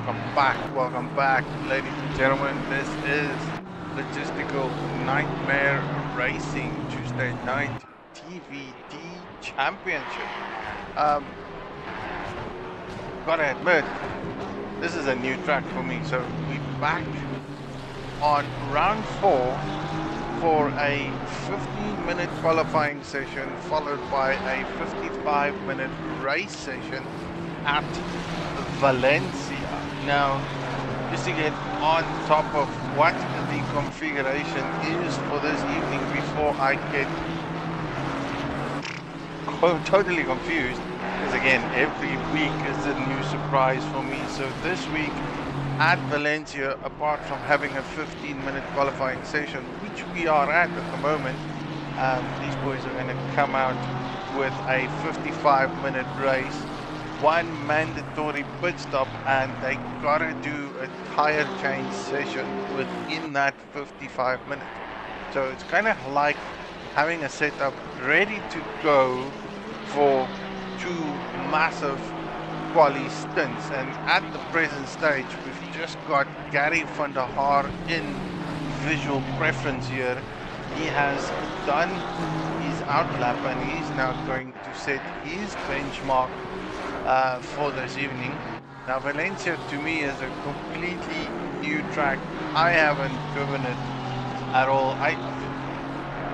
welcome back, ladies and gentlemen. This is Logistical Nightmare Racing Tuesday night TVT Championship. Gotta admit, this is a new track for me, so we're back on round 4 for a 15-minute qualifying session followed by a 55-minute race session at Valencia. Now, just to get on top of what the configuration is for this evening before I get totally confused, because again, every week is a new surprise for me. So this week at Valencia, apart from having a 15-minute qualifying session, which we are at the moment, these boys are going to come out with a 55-minute race, one mandatory pit stop, and they gotta do a tire change session within that 55 minutes. So it's kind of like having a setup ready to go for two massive quali stints. And at the present stage, we've just got Gary van der Haar in visual preference here. He has done his outlap and he's now going to set his benchmark for this evening. Now Valencia to me is a completely new track. I haven't driven it at all. I'm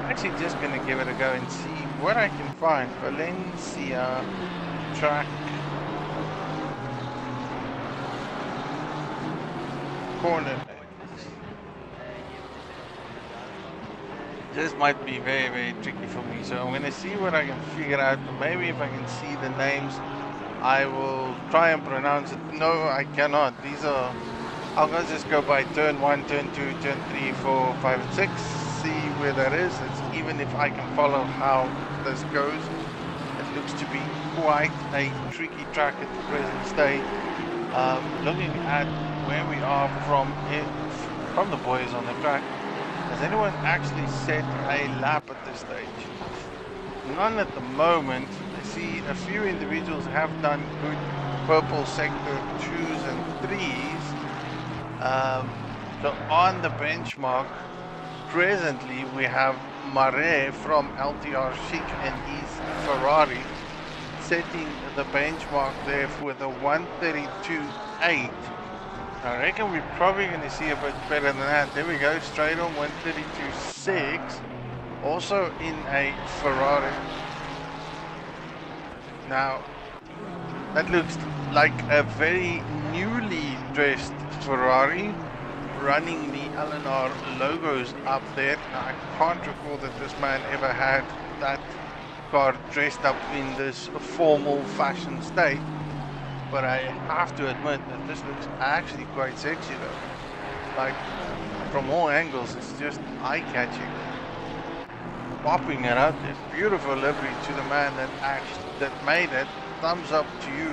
actually just going to give it a go and see what I can find. Valencia track corner. This might be very, very tricky for me, so I'm going to see what I can figure out. Maybe if I can see the names, I will try and pronounce it. No, I cannot. These are, I'll just go by turn 1, turn 2, turn 3, 4, 5, and 6. See where that is. It's, even if I can follow how this goes, it looks to be quite a tricky track at the present stage. Looking at where we are from the boys on the track, has anyone actually set a lap at this stage? None at the moment. I see a few individuals have done good purple sector 2s and 3s. So on the benchmark, presently we have Mare from LTR Chic and his Ferrari setting the benchmark there with a 132.8. I reckon we're probably going to see a bit better than that. There we go, straight on 132.6. Also in a Ferrari. Now, that looks like a very newly dressed Ferrari, running the LNR logos up there. Now, I can't recall that this man ever had that car dressed up in this formal fashion state, but I have to admit that this looks actually quite sexy though. Like, from all angles, it's just eye-catching. Popping it out there. Beautiful livery to the man that made it. Thumbs up to you.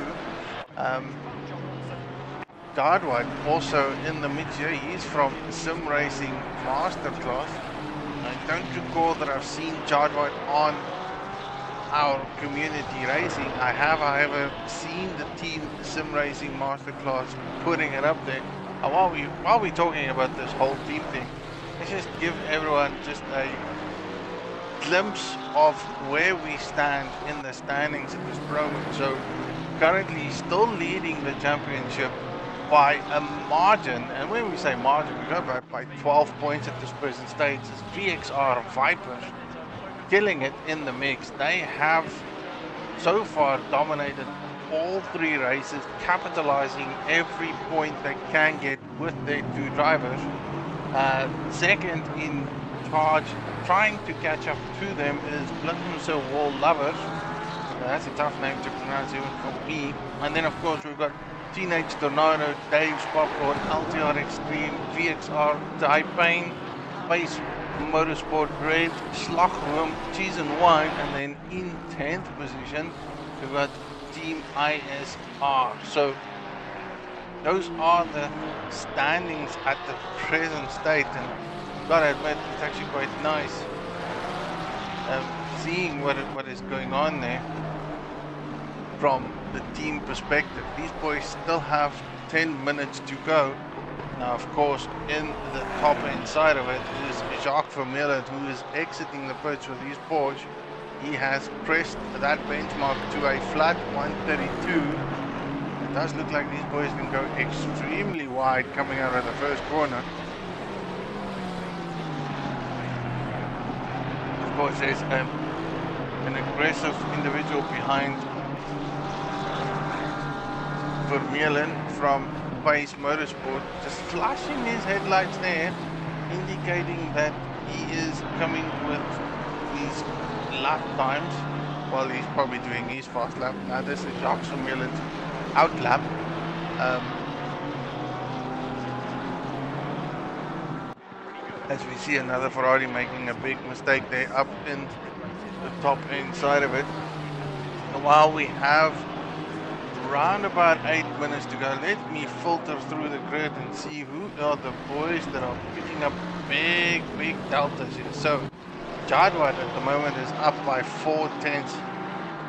Dardwad also in the mix here. He's from Simracing Masterclass. I don't recall that I've seen Dardwad on our community racing. I have, however, seen the team Simracing Masterclass putting it up there. And while we're talking about this whole team thing, let's just give everyone just a glimpse of where we stand in the standings at this moment. So currently still leading the championship by a margin, and when we say margin, we go back by 12 points at this present stage. It's VXR Vipers killing it in the mix. They have so far dominated all 3 races, capitalizing every point they can get with their 2 drivers. Second in charge, trying to catch up to them, is Blittense Wall Lovers. That's a tough name to pronounce even for me. And then of course we've got Teenage Tornado, Dave's Popcorn, LTR Extreme, VXR Taipei, Base Motorsport Red, Slagworm, Cheese and Wine, and then in 10th position we've got Team ISR. So those are the standings at the present state, and gotta admit it's actually quite nice seeing what is going on there from the team perspective. These boys still have 10 minutes to go. Now, of course, in the top end side of it is Jacques Vermeulen, who is exiting the pits with his Porsche. He has pressed that benchmark to a flat 132. It does look like these boys can go extremely wide coming out of the first corner. Of course, there's an aggressive individual behind Vermeulen from Pace Motorsport, just flashing his headlights there, indicating that he is coming with his lap times while he's probably doing his fast lap. Now this is Jacques Vermeulen's out lap. As we see another Ferrari making a big mistake there up in the top end side of it. And while we have around about 8 minutes to go, let me filter through the grid and see who are the boys that are picking up big deltas here. So Jadwat at the moment is up by 4 tenths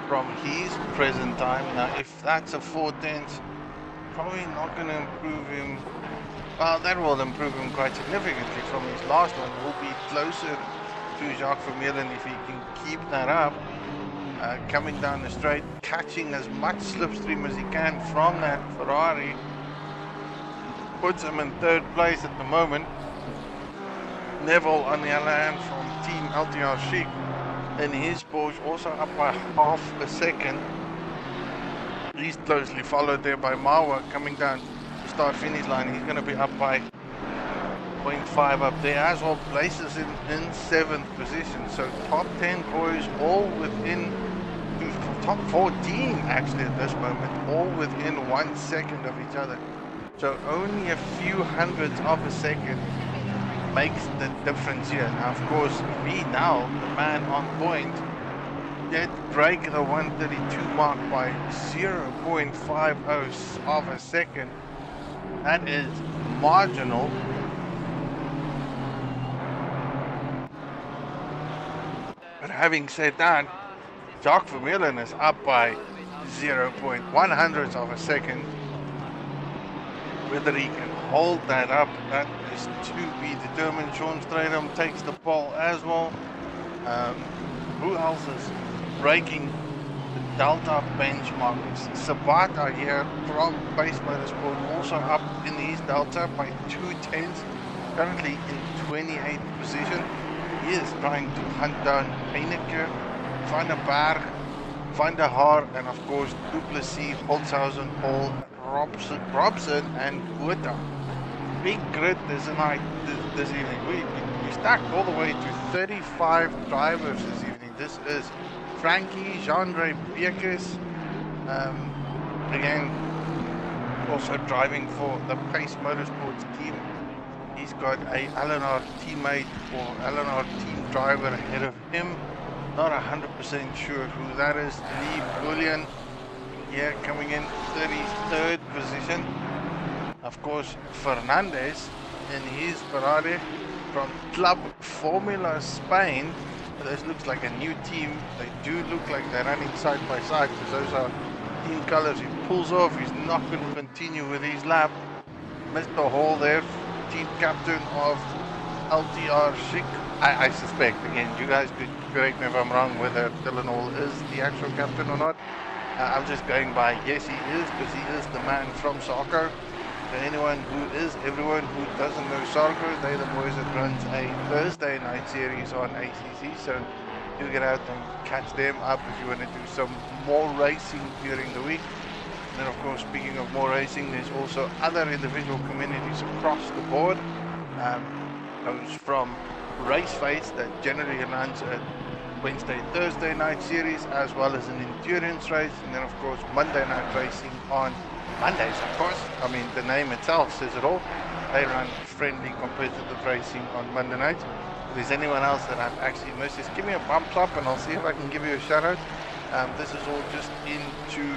from his present time. Now if that's a 4 tenths, probably not going to improve him. Well, that will improve him quite significantly from his last one. Will be closer to Jacques Vermeulen if he can keep that up. Coming down the straight, catching as much slipstream as he can from that Ferrari, puts him in third place at the moment. Neville on the other hand from Team LTR Chic in his Porsche also up by half a second. He's closely followed there by Marwa coming down the start finish line. He's going to be up by 0.5 up there as well, places him in 7th position. So top 10 boys all within, top 14 actually at this moment, all within 1 second of each other. So only a few hundredths of a second makes the difference here. Now of course Vidal, the man on point, did break the 132 mark by 0.50 of a second. That is marginal. But having said that, Jacques Vermeulen is up by 0.1 of a second. Whether he can hold that up, that is to be determined. Sean Stratham takes the pole as well. Who else is breaking the Delta benchmark? It's Sabata here from Pace Motorsport, also up in his Delta by 2 tenths, currently in 28th position. He is trying to hunt down Heineke, Van der Berg, Van der Haar, and of course Duplessis, Holzhausen, Paul, Robson and Guetta. Big grid this night, this evening. We stacked all the way to 35 drivers this evening. This is Frankie, Jean-Ray Biekes, again also driving for the Pace Motorsports team. He's got a LNR teammate or LNR team driver ahead of him. Not 100% sure who that is. Lee Bullion here coming in 33rd position. Of course, Fernandez in his Ferrari from Club Formula Spain. This looks like a new team. They do look like they're running side by side because those are team colors. He pulls off. He's not going to continue with his lap. Mr. Hall there, team captain of LTR Chic. I suspect, again, you guys could correct me if I'm wrong, whether Dylan Hall is the actual captain or not. I'm just going by yes, he is, because he is the man from Sarko. For anyone who is, everyone who doesn't know Sarko, they're the boys that runs a Thursday night series on ACC. So do get out and catch them up if you want to do some more racing during the week. And then, of course, speaking of more racing, there's also other individual communities across the board. Those from Raceface that generally runs a Wednesday, Thursday night series, as well as an endurance race, and then of course Monday night racing on Mondays, of course. I mean, the name itself says it all. They run friendly competitive racing on Monday nights. If there's anyone else that I've actually missed, just give me a bump up and I'll see if I can give you a shout out. This is all just into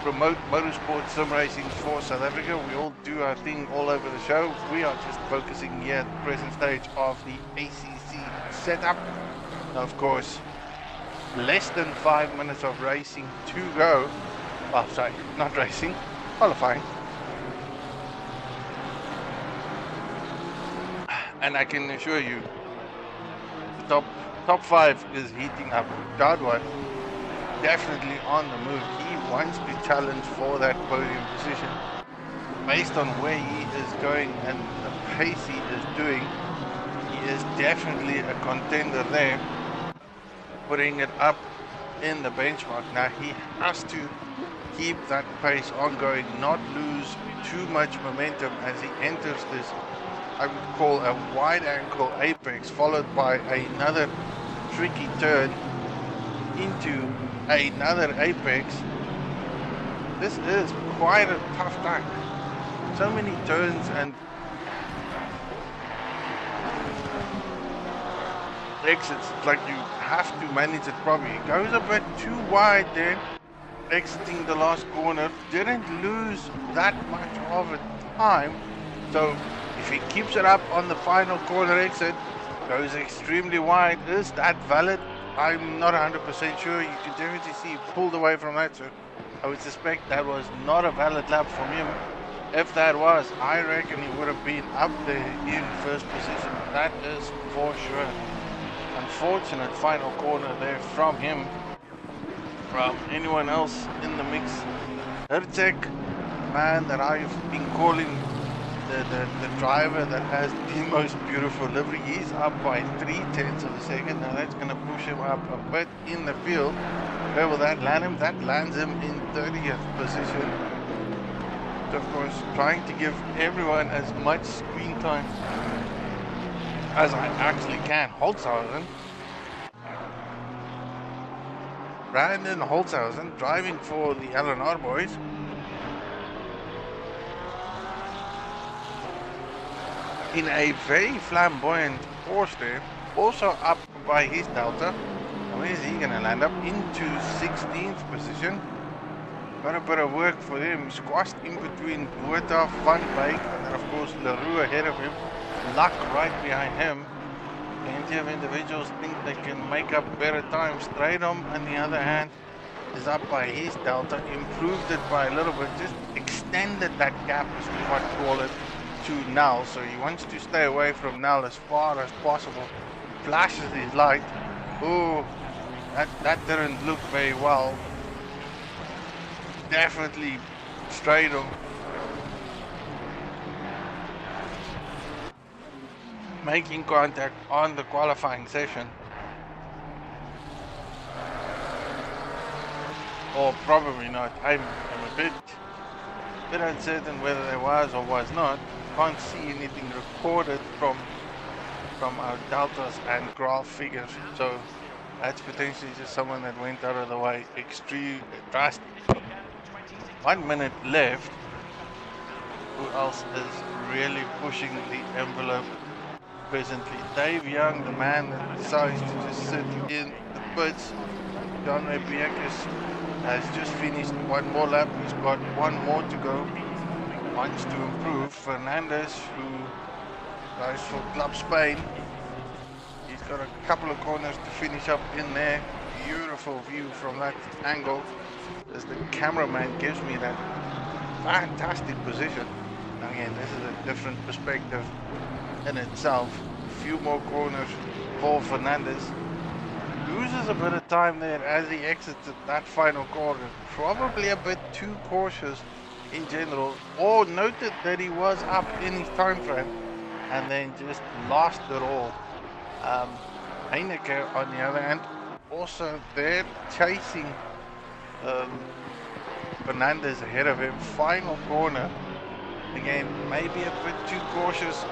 promote motorsport sim racing for South Africa. We all do our thing all over the show. We are just focusing here at the present stage of the ACC setup. Now, of course, less than 5 minutes of racing to go. Oh, sorry, not racing. qualifying. And I can assure you, the top 5 is heating up. Jadwat definitely on the move. He wants to challenge for that podium position. Based on where he is going and the pace he is doing, he is definitely a contender there, putting it up in the benchmark. Now he has to keep that pace ongoing, not lose too much momentum as he enters this, I would call a wide angle apex, followed by another tricky turn into another apex. This is quite a tough track. So many turns and exits, like you have to manage it properly. It goes a bit too wide there, exiting the last corner. Didn't lose that much of a time, so if he keeps it up on the final corner exit, goes extremely wide. Is that valid? I'm not 100% sure. You can definitely see he pulled away from that, so I would suspect that was not a valid lap from him. If that was, I reckon he would have been up there in first position. That is for sure. Unfortunate final corner there from him. From anyone else in the mix, Herceg, man that I've been calling the driver that has the most beautiful livery. He's up by 3/10 of a second. Now that's going to push him up a bit in the field. Where will that land him? That lands him in 30th position. So of course, trying to give everyone as much screen time as I actually can. Holzhausen, Brandon Holzhausen, driving for the LNR boys. In a very flamboyant Porsche, also up by his Delta. Where is he going to land up? Into 16th position. Got a bit of work for him. Squashed in between Buerta, Van Beek, and then of course LaRue ahead of him. Luck right behind him. Plenty of individuals think they can make up better times. Straydom, on the other hand, is up by his Delta. Improved it by a little bit. Just extended that gap, as we might call it, to Null. So he wants to stay away from Null as far as possible. Flashes his light. Oh, that didn't look very well. Definitely Straydom making contact on the qualifying session, or probably not. I'm a bit uncertain whether there was or was not. Can't see anything recorded from our deltas and graph figures, so that's potentially just someone that went out of the way. Extreme drastic. 1 minute left. Who else is really pushing the envelope presently? Dave Young, the man that decides to just sit in the pits. John Rebiekis has just finished one more lap. He's got one more to go. Wants to improve. Fernandez, who drives for Club Spain, he's got a couple of corners to finish up in there. Beautiful view from that angle, as the cameraman gives me that fantastic position. Again, this is a different perspective in itself. A few more corners for Fernandez. Loses a bit of time there as he exits that final corner. Probably a bit too cautious in general, or noted that he was up in his time frame and then just lost it all. Heineke, on the other hand, also there chasing Fernandez ahead of him. Final corner. Again, maybe a bit too cautious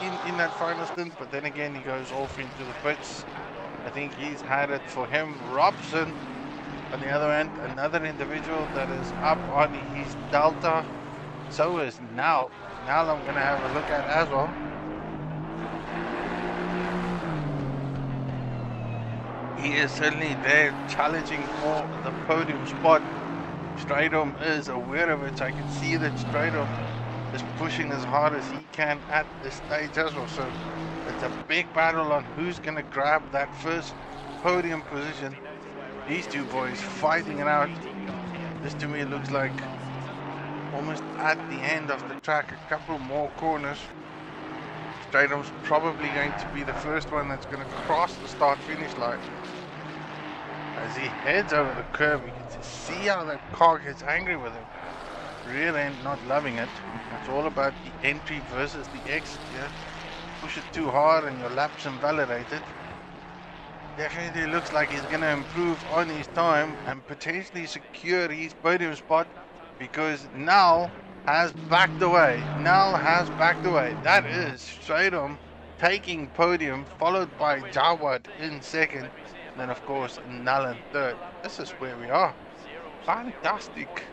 in that final stint, but then again he goes off into the pits. I think he's had it for him. Robson, on the other hand, another individual that is up on his Delta. So is Nal. Nal I'm going to have a look at as well. He is certainly there challenging for the podium spot. Straydom is aware of it. So I can see that Straydom is pushing as hard as he can at this stage as well. So it's a big battle on who's going to grab that first podium position. These two boys fighting it out. This to me looks like almost at the end of the track, a couple more corners. Stratum's probably going to be the first one that's going to cross the start-finish line. As he heads over the curb, you can see how that car gets angry with him. Rear end not loving it. It's all about the entry versus the exit here. Push it too hard and your lap's invalidated. Definitely looks like he's going to improve on his time and potentially secure his podium spot, because Nal has backed away. Nal has backed away. That is Stratum taking podium, followed by Jawad in second. And then, of course, Nal in third. This is where we are. Fantastic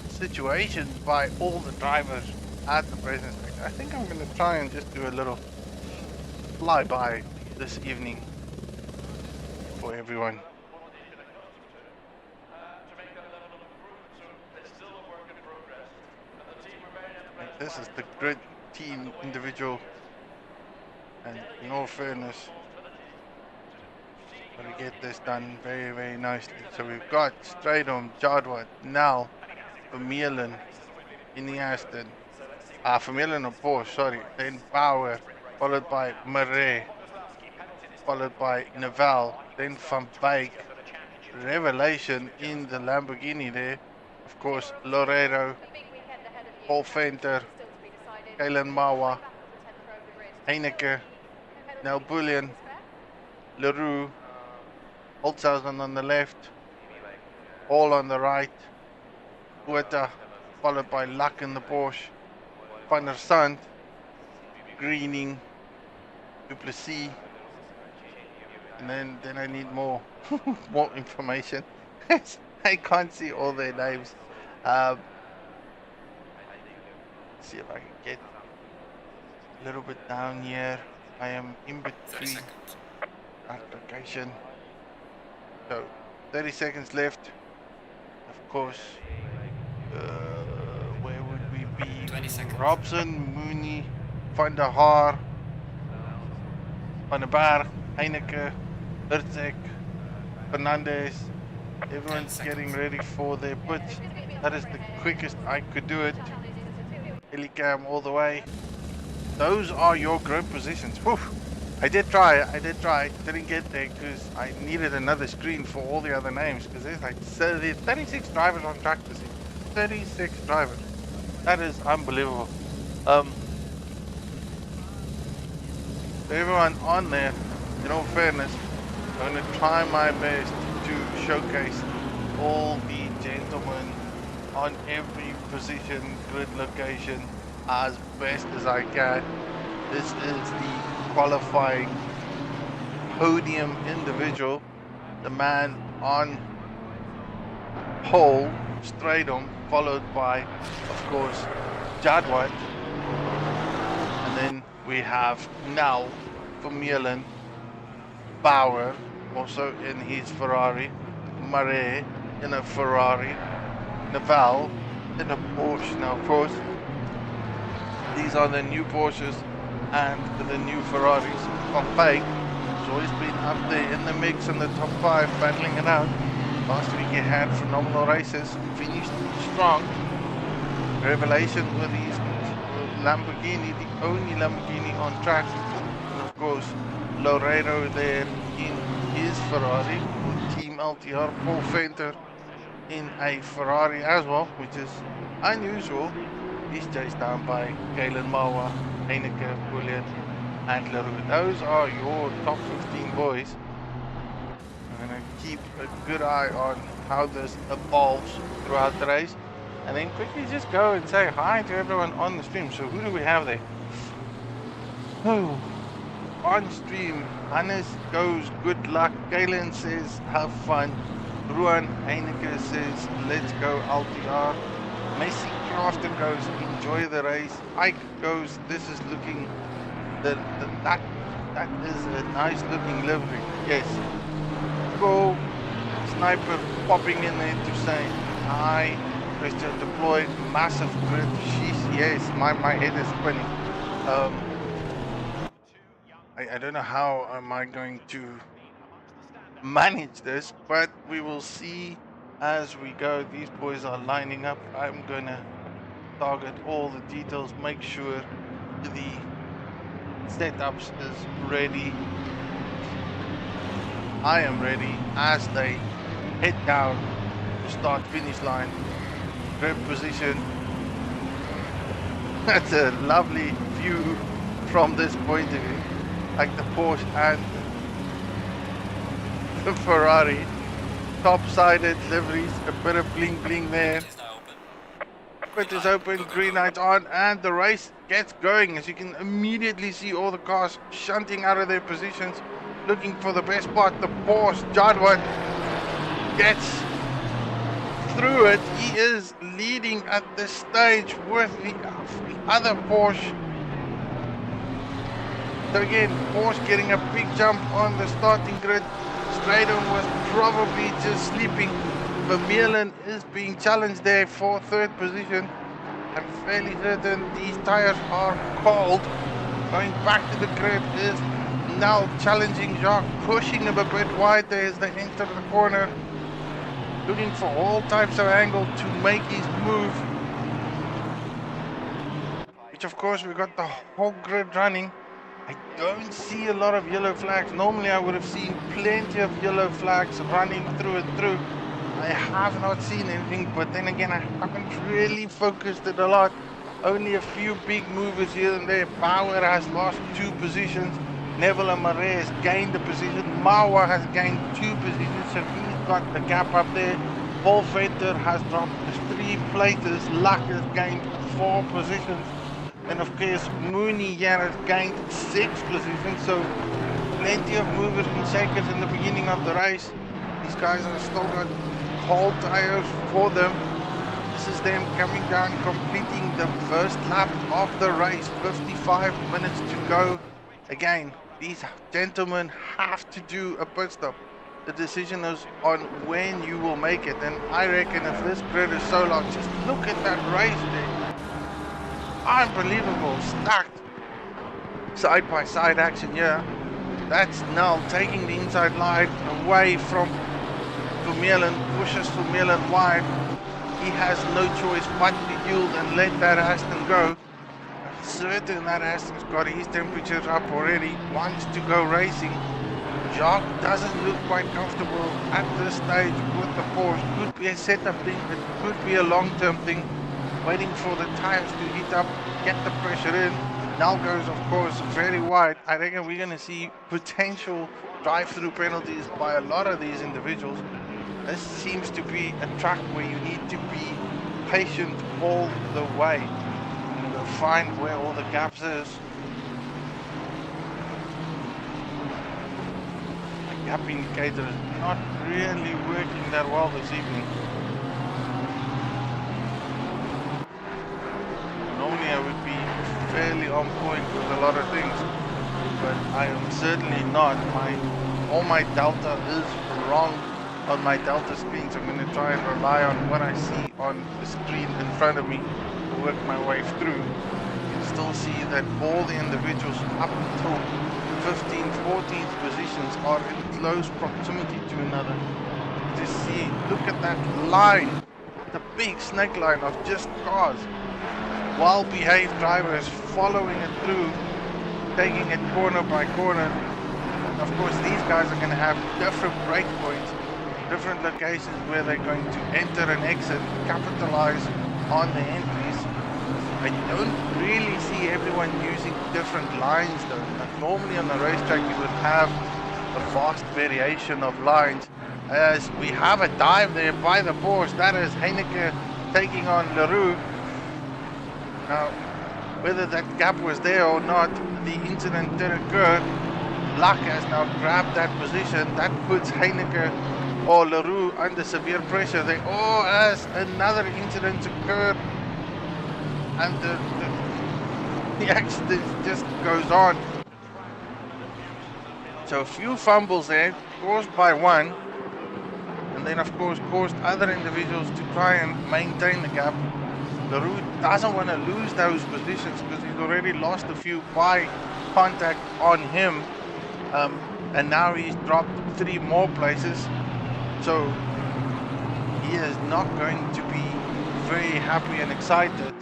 situations by all the drivers at the present stage. I think I'm going to try and just do a little flyby this evening for everyone. This is the grid team individual, and in all fairness, we get this done very, very nicely. So we've got Stratum, Jadwat, Nal, Vermeulen in the Aston, Vermeulen of Porsche, sorry, then Bauer, followed by Murray, followed by Naval, then Van Beek, Revelation in the Lamborghini there, of course Loredo, Paul Venter, Kaylen Mawa, Heineke, Nel Bullion, Leroux, Holtzhausen on the left, Hall on the right, Bueta, followed by Luck in the Porsche, Van der Sand, Greening, Duplessis, and then I need more more information. I can't see all their names. See if I can get a little bit down here. I am in between application. So 30 seconds left. Of course, where would we be? 20 seconds. Robson, Mooney, Van der Haar, Van der Berg, Heineke, Herzeg, Fernandez. Everyone's getting ready for their pitch. That is the quickest I could do it. Helicam all the way. Those are your grid positions. Whew. I did try, didn't get there because I needed another screen for all the other names, because there's like 36 drivers on track this year. 36 drivers. That is unbelievable. Everyone on there, in all fairness, I'm going to try my best to showcase all the gentlemen on every position, grid location, as best as I can. This is the qualifying podium individual, the man on pole, Stratum, followed by, of course, Jadwat, and then we have now Vermeulen, Bauer, also in his Ferrari, Murray in a Ferrari, Naval in a Porsche. Now, of course, these are the new Porsches and the new Ferraris. Van Beek has always been up there in the mix in the top 5, battling it out. Last week he had phenomenal races, finished strong. Revelation with his Lamborghini, the only Lamborghini on track. And of course, Loredo there in his Ferrari with Team LTR. Paul Venter in a Ferrari as well, which is unusual. He's chased down by Kaylen Mawa, Heineke, Bullion, and Leroux. Those are your top 15 boys. I'm going to keep a good eye on how this evolves throughout the race, and then quickly just go and say hi to everyone on the stream. So who do we have there? Oh, on stream, Hannes goes good luck. Kaylen says have fun. Ruan Heineke says let's go LTR. Messi Crafter goes enjoy the race. Ike goes this is looking that is a nice looking livery. Yes. Go Sniper popping in there to say hi. Christian deployed massive grid. Sheesh, yes, my head is spinning. I don't know how am I going to manage this, but we will see as we go. These boys are lining up. I'm gonna target all the details, make sure the setups is ready. I am ready as they head down to start finish line. Grip position. That's a lovely view from this point of view, like the Porsche and the Ferrari. Top-sided liveries, a bit of bling bling there. It is open, green light on, and the race gets going. As you can immediately see all the cars shunting out of their positions, looking for the best spot. The Porsche Jadwat gets through it. He is leading at this stage with the other Porsche. So again, Porsche getting a big jump on the starting grid. Straydon was probably just sleeping. Vermeulen is being challenged there for third position. I'm fairly certain these tires are cold. Going back to the grid is now challenging Jacques, pushing him a bit wide there as they enter the corner. Looking for all types of angle to make his move. Which of course we got the whole grid running. I don't see a lot of yellow flags. Normally I would have seen plenty of yellow flags running through and through. I have not seen anything, but then again I haven't really focused it a lot. Only a few big movers here and there. Bauer has lost 2 positions. Neville and Marais has gained a position. Mawa has gained 2 positions, so he's got the gap up there. Paul Venter has dropped 3 places. Luck has gained 4 positions. And of course, Mooney here has gained 6 positions, so plenty of movers and shakers in the beginning of the race. These guys have still got whole tires for them. This is them coming down, completing the first lap of the race. 55 minutes to go. Again, these gentlemen have to do a pit stop. The decision is on when you will make it, and I reckon if this grid is so long, just look at that race there. Unbelievable, stacked side-by-side action here. That's now taking the inside line away from Vermeulen, pushes Vermeulen wide. He has no choice but to yield and let that Aston go. I'm certain that Aston's got his temperatures up already, wants to go racing. Jacques doesn't look quite comfortable at this stage with the Porsche. Could be a setup thing, it could be a long-term thing. Waiting for the tires to heat up, get the pressure in. Now goes, of course, very wide. I reckon we're going to see potential drive-through penalties by a lot of these individuals. This seems to be a track where you need to be patient all the way. You'll find where all the gaps is. The gap indicator is not really working that well this evening. Normally I would be fairly on point with a lot of things, but I am certainly not. All my delta is wrong on my delta screen, so I'm going to try and rely on what I see on the screen in front of me to work my way through. You can still see that all the individuals up until 15th, 14th positions are in close proximity to another. Just see, look at that line, the big snake line of just cars. Well-behaved drivers following it through, taking it corner by corner. And of course, these guys are going to have different break points, different locations where they're going to enter and exit, capitalize on the entries. I don't really see everyone using different lines though. Like normally on the racetrack you would have a vast variation of lines. As we have a dive there by the Porsche, that is Heineke taking on Leroux. Now, whether that gap was there or not, the incident did occur. Luck has now grabbed that position. That puts Heineke or Leroux under severe pressure there. Or as another incident occurred and the accident just goes on. So a few fumbles there caused by one, and then of course caused other individuals to try and maintain the gap. Leroux doesn't want to lose those positions because he's already lost a few by contact on him, and now he's dropped 3 more places, so he is not going to be very happy and excited.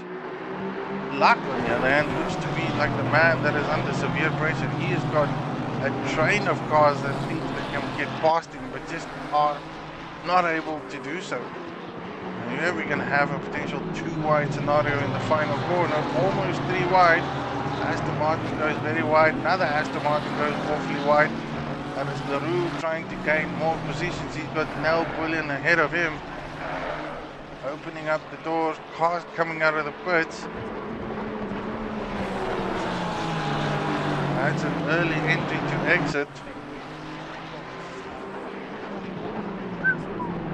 Luck, on the other hand, looks to be like the man that is under severe pressure. He has got a train of cars that think they can get past him, but just are not able to do so. And here we're going to have a potential 2-wide scenario in the final corner, almost 3 wide. Aston Martin goes very wide, another Aston Martin goes awfully wide. That is LaRue trying to gain more positions. He's got Nell Bullion ahead of him. Opening up the doors, cars coming out of the pits. That's an early entry to exit.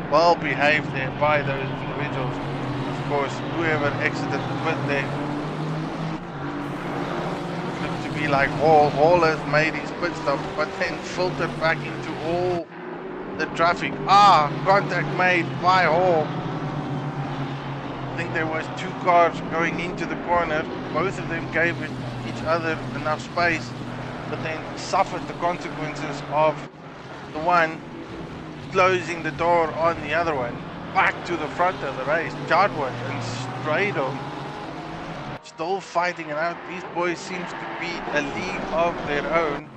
Well behaved there by those individuals. Of course, whoever exited the pit there looked to be like Hall. Hall has made his pit stop, but then filtered back into all the traffic. Contact made by Hall. I think there was 2 cars going into the corner. Both of them gave each other enough space, but then suffered the consequences of the one closing the door on the other one. Back to the front of the race, Chadwick and straight on. Still fighting it out. These boys seems to be a league of their own.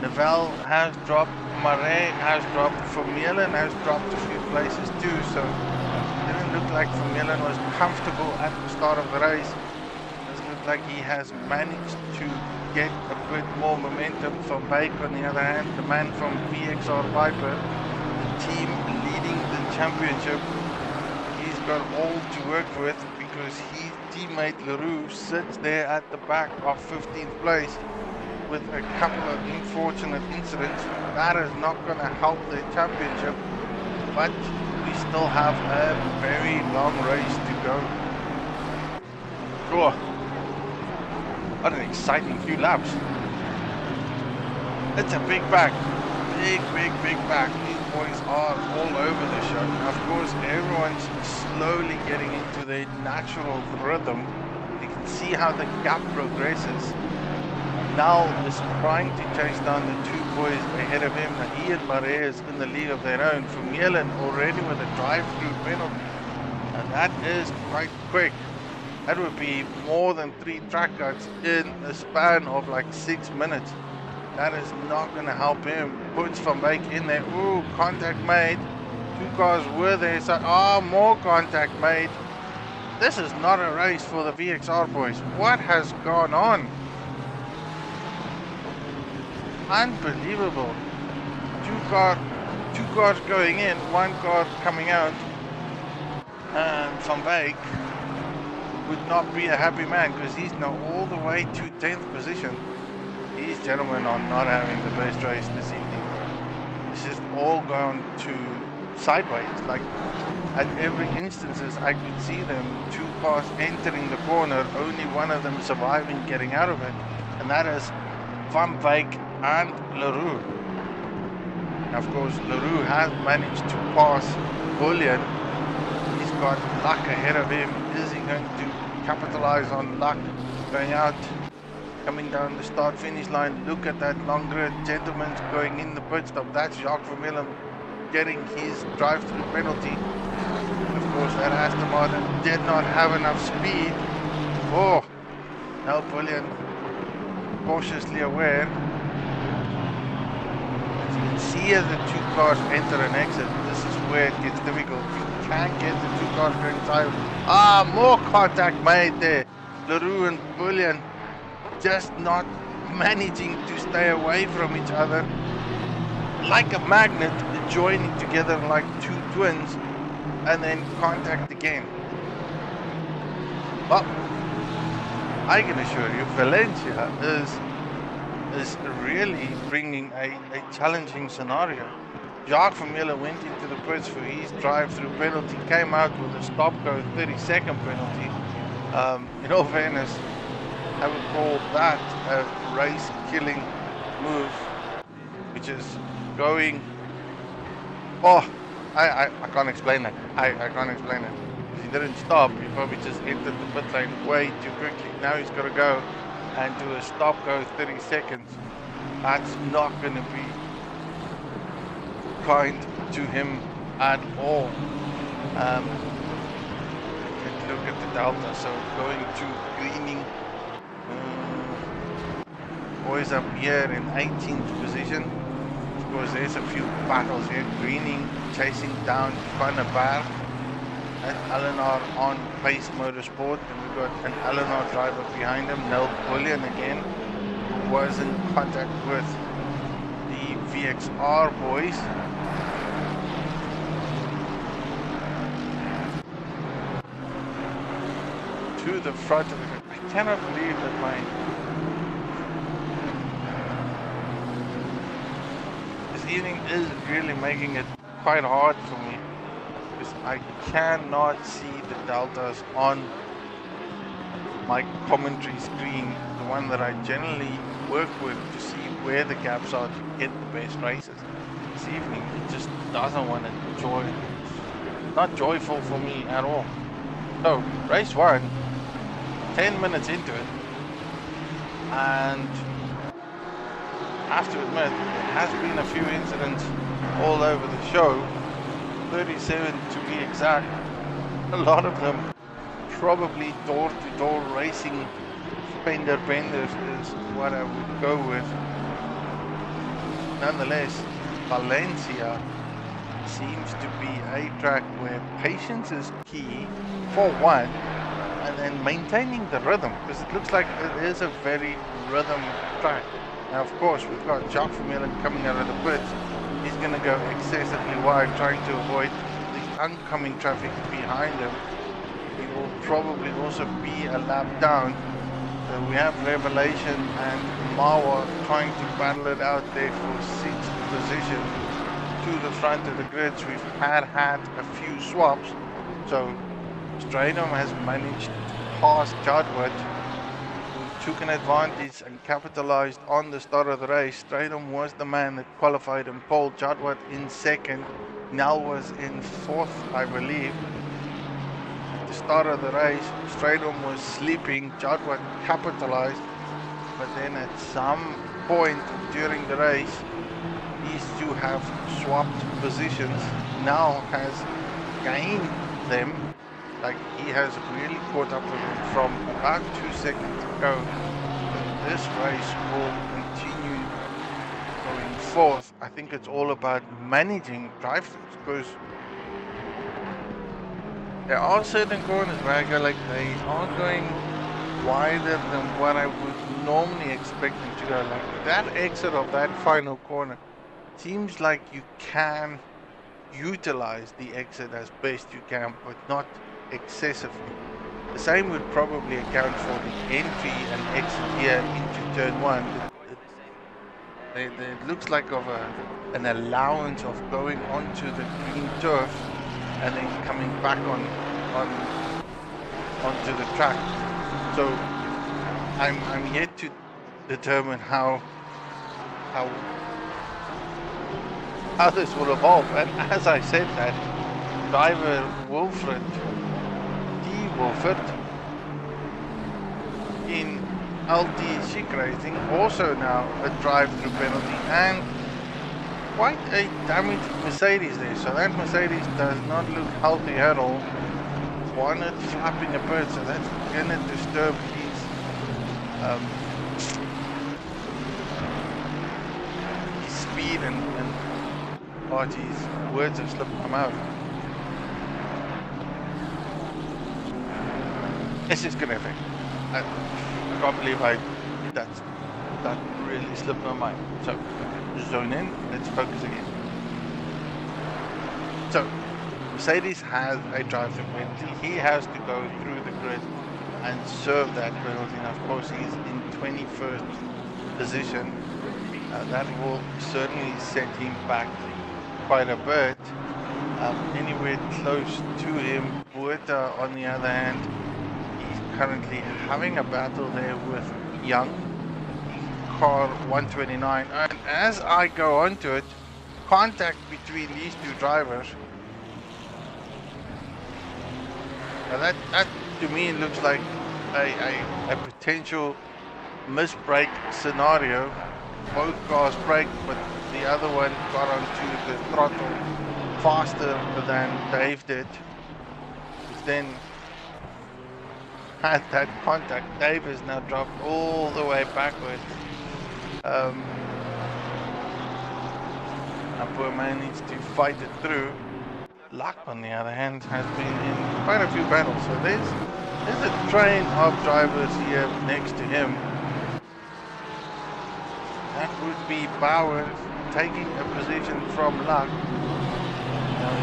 Neville has dropped, Marais has dropped, Vermeulen has dropped a few places too, so it didn't look like Vermeulen was comfortable at the start of the race. It doesn't look like he has managed to get a bit more momentum. Van Beek, on the other hand, the man from VXR Viper, the team leading the championship, he's got all to work with because his teammate LaRue sits there at the back of 15th place with a couple of unfortunate incidents. That is not going to help the championship, but we still have a very long race to go. Oh, what an exciting few laps. It's a big back. Big back. These boys are all over the show. Of course, everyone's slowly getting into their natural rhythm. You can see how the gap progresses. Nal is trying to chase down the 2 boys ahead of him. He and Marais is in the league of their own. Vermeulen already with a drive-through penalty. And that is quite quick. That would be more than 3 track cuts in a span of like 6 minutes. That is not going to help him. Puts Van Beek in there. Ooh, contact made. 2 cars were there. So, more contact made. This is not a race for the VXR boys. What has gone on? Unbelievable. 2 cars going in, 1 car coming out. And Van Beek would not be a happy man because he's now all the way to 10th position. These gentlemen are not having the best race this evening. It's just all gone to sideways. Like at every instances I could see them 2 cars entering the corner, only one of them surviving getting out of it. And that is Van Beek and LaRue. Of course, LaRue has managed to pass Bullion. He's got luck ahead of him. Is he going to capitalize on luck going out? Coming down the start-finish line, look at that long grid. Gentleman's going in the pit stop. That's Jacques Vermeulen getting his drive-through penalty. Of course, that Aston Martin did not have enough speed. Oh, Nel Bullion cautiously aware. As you can see as the 2 cars enter and exit, this is where it gets difficult. You can't get the 2 cars going inside. More contact made there. LaRue and Bullion just not managing to stay away from each other. Like a magnet, joining together like 2 twins and then contact again. Well, I can assure you Valencia is really bringing a challenging scenario. Jacques Vermeulen went into the pits for his drive-through penalty, came out with a stop-go 30-second penalty. In all fairness, I would call that a race-killing move, which is going... Oh, I can't explain that. I can't explain it. He didn't stop. He probably just entered the pit lane way too quickly. Now he's got to go and do a stop-go 30 seconds. That's not going to be kind to him at all. Let's look at the delta. So going to greening. Boys up here in 18th position. Of course, there's a few battles here. Greening chasing down Bar at LNR on Pace Motorsport, and we've got an LNR driver behind him, Nel Bullion again, who was in contact with the VXR boys. To the front of the grid. I cannot believe that this evening is really making it quite hard for me, because I cannot see the deltas on my commentary screen, the one that I generally work with to see where the gaps are to get the best races. This evening it just doesn't want to join. It's not joyful for me at all. So race 1, 10 minutes into it, and I have to admit, there has been a few incidents all over the show, 37 to be exact. A lot of them probably door-to-door racing fender benders is what I would go with. Nonetheless, Valencia seems to be a track where patience is key for one, and then maintaining the rhythm, because it looks like it is a very rhythm track. Now, of course, we've got Jacques Vermeulen coming out of the pits. He's going to go excessively wide, trying to avoid the oncoming traffic behind him. He will probably also be a lap down. So we have Revelation and Mawa trying to battle it out there for 6th position to the front of the grids. We've had a few swaps. So Stradom has managed to pass Jadwat, who took an advantage and capitalized on the start of the race. Stradom was the man that qualified and pole. Jadwat in 2nd. Nel was in 4th, I believe. At the start of the race, Stradom was sleeping. Jadwat capitalized, but then at some point during the race, these two have swapped positions. Nel has gained them. Like, he has really caught up with him from about 2 seconds ago. This race will continue going forth. I think it's all about managing drive-throughs, because there are certain corners where I go like, they are going wider than what I would normally expect them to go. Like that exit of that final corner seems like you can utilize the exit as best you can, but not excessively. The same would probably account for the entry and exit here into turn 1. It looks like of an allowance of going onto the green turf and then coming back onto the track. So I'm yet to determine how this will evolve. And as I said that, driver Wilfred in LT Chic Racing also now a drive-through penalty, and quite a damaged Mercedes there. So that Mercedes does not look healthy at all. Bonnet flapping a bit, so that's gonna disturb his speed and his words have slipped him out. This is gonna affect. I can't believe that really slipped my mind. So zone in, let's focus again. So Mercedes has a drive-through penalty. He has to go through the grid and serve that penalty. And of course, he's in 21st position. That will certainly set him back quite a bit. Anywhere close to him, Buerta, on the other hand, he's currently having a battle there with Young, car 129. And as I go onto it, contact between these two drivers. Now that to me looks like a potential misbrake scenario. Both cars braked, but the other one got onto the throttle faster than Dave did. then had that contact. Dave is now dropped all the way backwards. Our poor man needs to fight it through. Luck, on the other hand, has been in quite a few battles. So there's a train of drivers here next to him. That would be Bauer taking a position from Luck.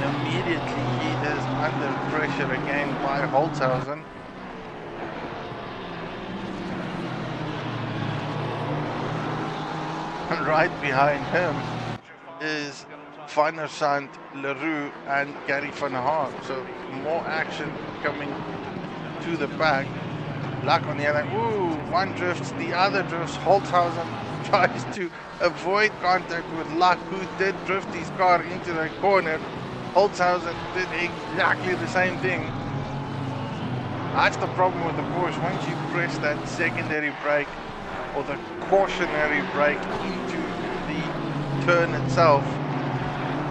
Immediately he is under pressure again by Holzhausen. And right behind him is Van der Sand, Leroux and Gary van der Haan. So more action coming to the back. Luck on the other, one drifts, the other drifts. Holzhausen tries to avoid contact with Luck, who did drift his car into the corner. Holzhausen did exactly the same thing. That's the problem with the Porsche. Once you press that secondary brake or the cautionary brake into the turn itself,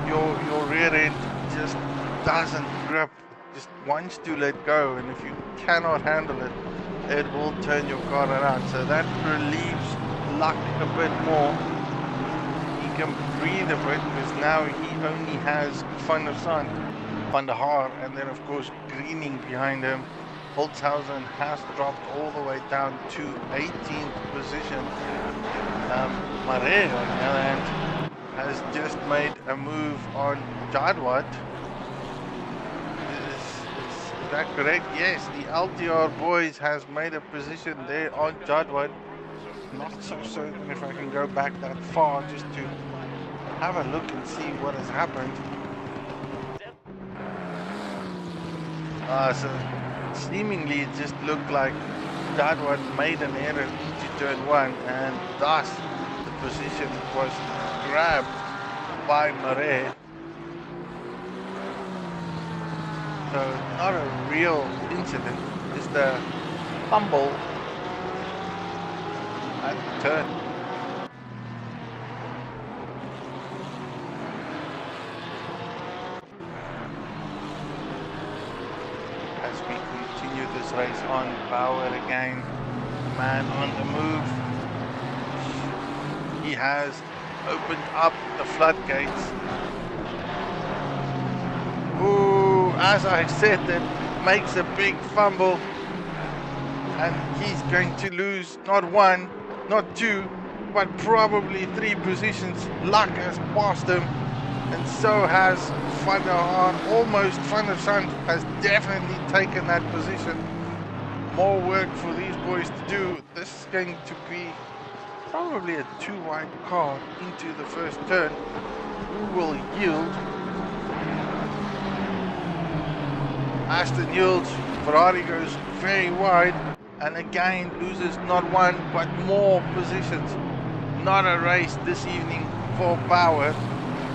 your rear end just doesn't grip, just wants to let go, and if you cannot handle it, it will turn your car around. So that relieves Luck a bit more. He can breathe a bit because now he only has Van der Sand, Van der Haar, and then of course Greening behind him. Holzhausen has dropped all the way down to 18th position. Mare, on the other hand, has just made a move on Jadwat. Is that correct? Yes, the LTR boys has made a position there on Jadwat. Not so certain if I can go back that far just to have a look and see what has happened. So seemingly it just looked like Jadwat made an error into turn 1, and thus the position was grabbed by Mare. So not a real incident, just a fumble at the turn. As we continue this race on, Bauer again, man on the move. He has opened up the floodgates. Ooh, as I said, that makes a big fumble, and he's going to lose not 1, not 2, but probably 3 positions. Luck has passed him, and so has Van der Haan. Almost Van der Sand has definitely taken that position. More work for these boys to do. This is going to be probably a 2-wide car into the first turn. Who will yield? Aston yields, Ferrari goes very wide, and again loses not 1 but more positions. Not a race this evening for Bauer.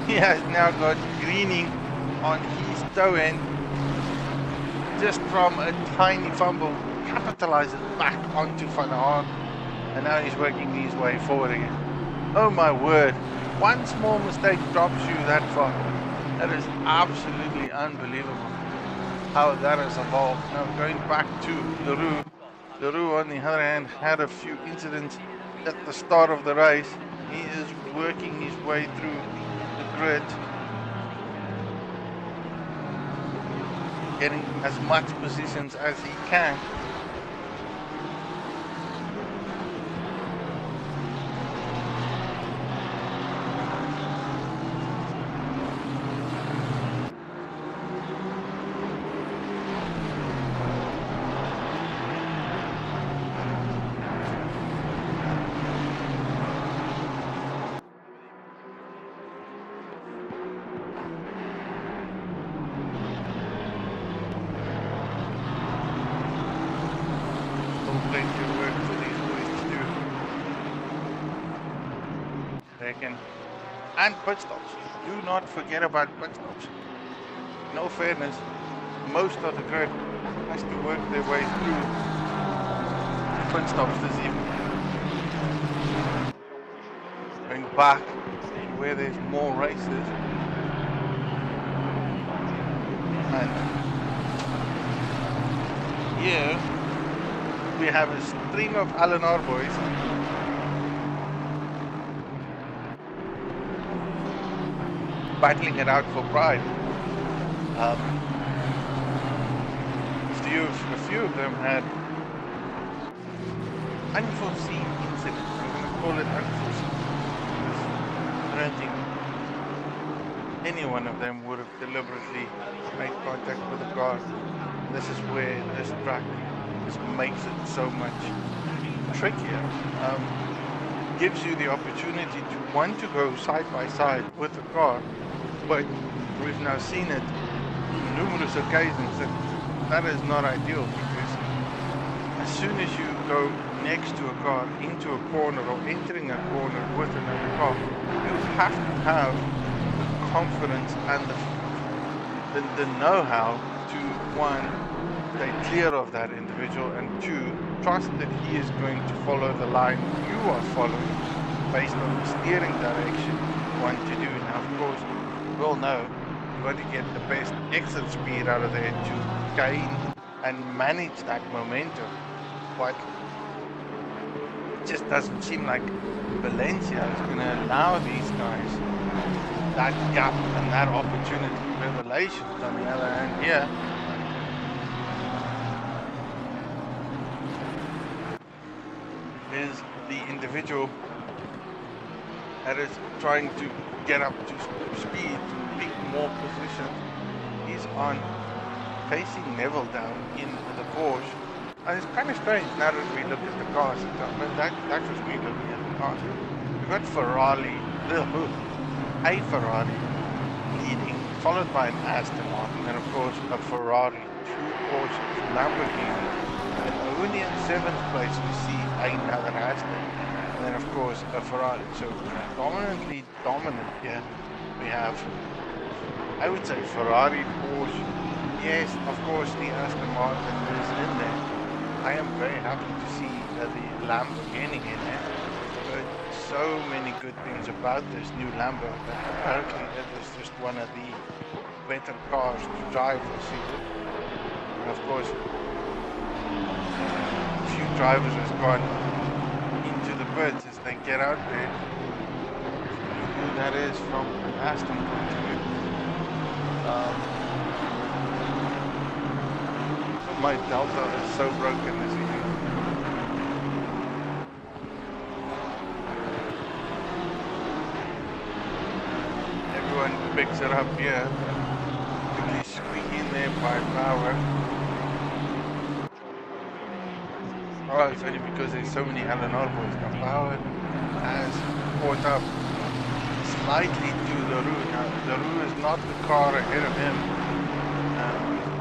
He has now got Greening on his toe end, just from a tiny fumble, capitalizes back onto Van der Haan, and now he's working his way forward again. Oh my word, one small mistake drops you that far. That is absolutely unbelievable how that has evolved. Now going back to Leroux. Leroux, on the other hand, had a few incidents at the start of the race. He is working his way through the grid, getting as much positions as he can. And pit stops. Do not forget about pit stops. In all fairness, most of the grid has to work their way through pit stops this evening. Going back to where there's more races. And here we have a string of LNR boys battling it out for pride. A few of them had unforeseen incidents. I'm going to call it unforeseen. I don't think any one of them would have deliberately made contact with the car. This is where this track just makes it so much trickier. Gives you the opportunity to want to go side by side with the car, but we've now seen it numerous occasions that is not ideal, because as soon as you go next to a car into a corner or entering a corner with another car, you have to have the confidence and the know-how to, one, stay clear of that individual, and two, trust that he is going to follow the line you are following based on the steering direction you want to do. Now, of course, we all know you want to get the best exit speed out of there to gain and manage that momentum, but it just doesn't seem like Valencia is going to allow these guys that gap and that opportunity. Revelations, on the other hand, here is the individual that is trying to get up to speed, to pick more positions. He's on facing Neville down in the Porsche. And it's kind of strange now that we look at the cars. That was me looking at the cars. We've got Ferrari, a Ferrari leading, followed by an Aston Martin, and of course a Ferrari, two Porsches, Lamborghini, and only in 7th place we see another Aston, and then of course a Ferrari. So predominantly dominant here we have, I would say, Ferrari, Porsche. Yes, of course the Aston Martin is in there. I am very happy to see the Lamborghini in there. But so many good things about this new Lambo that apparently it is just one of the better cars to drive this season. And of course, a few drivers has gone into the pits as they get out there. Who that is from an Aston point of view. My Delta is so broken this evening. Everyone picks it up here. Quickly squeak in there by power. Oh, it's only because there's so many LNR boys now. Power has caught up slightly to the Roux. Now, the Roux is not the car ahead of him.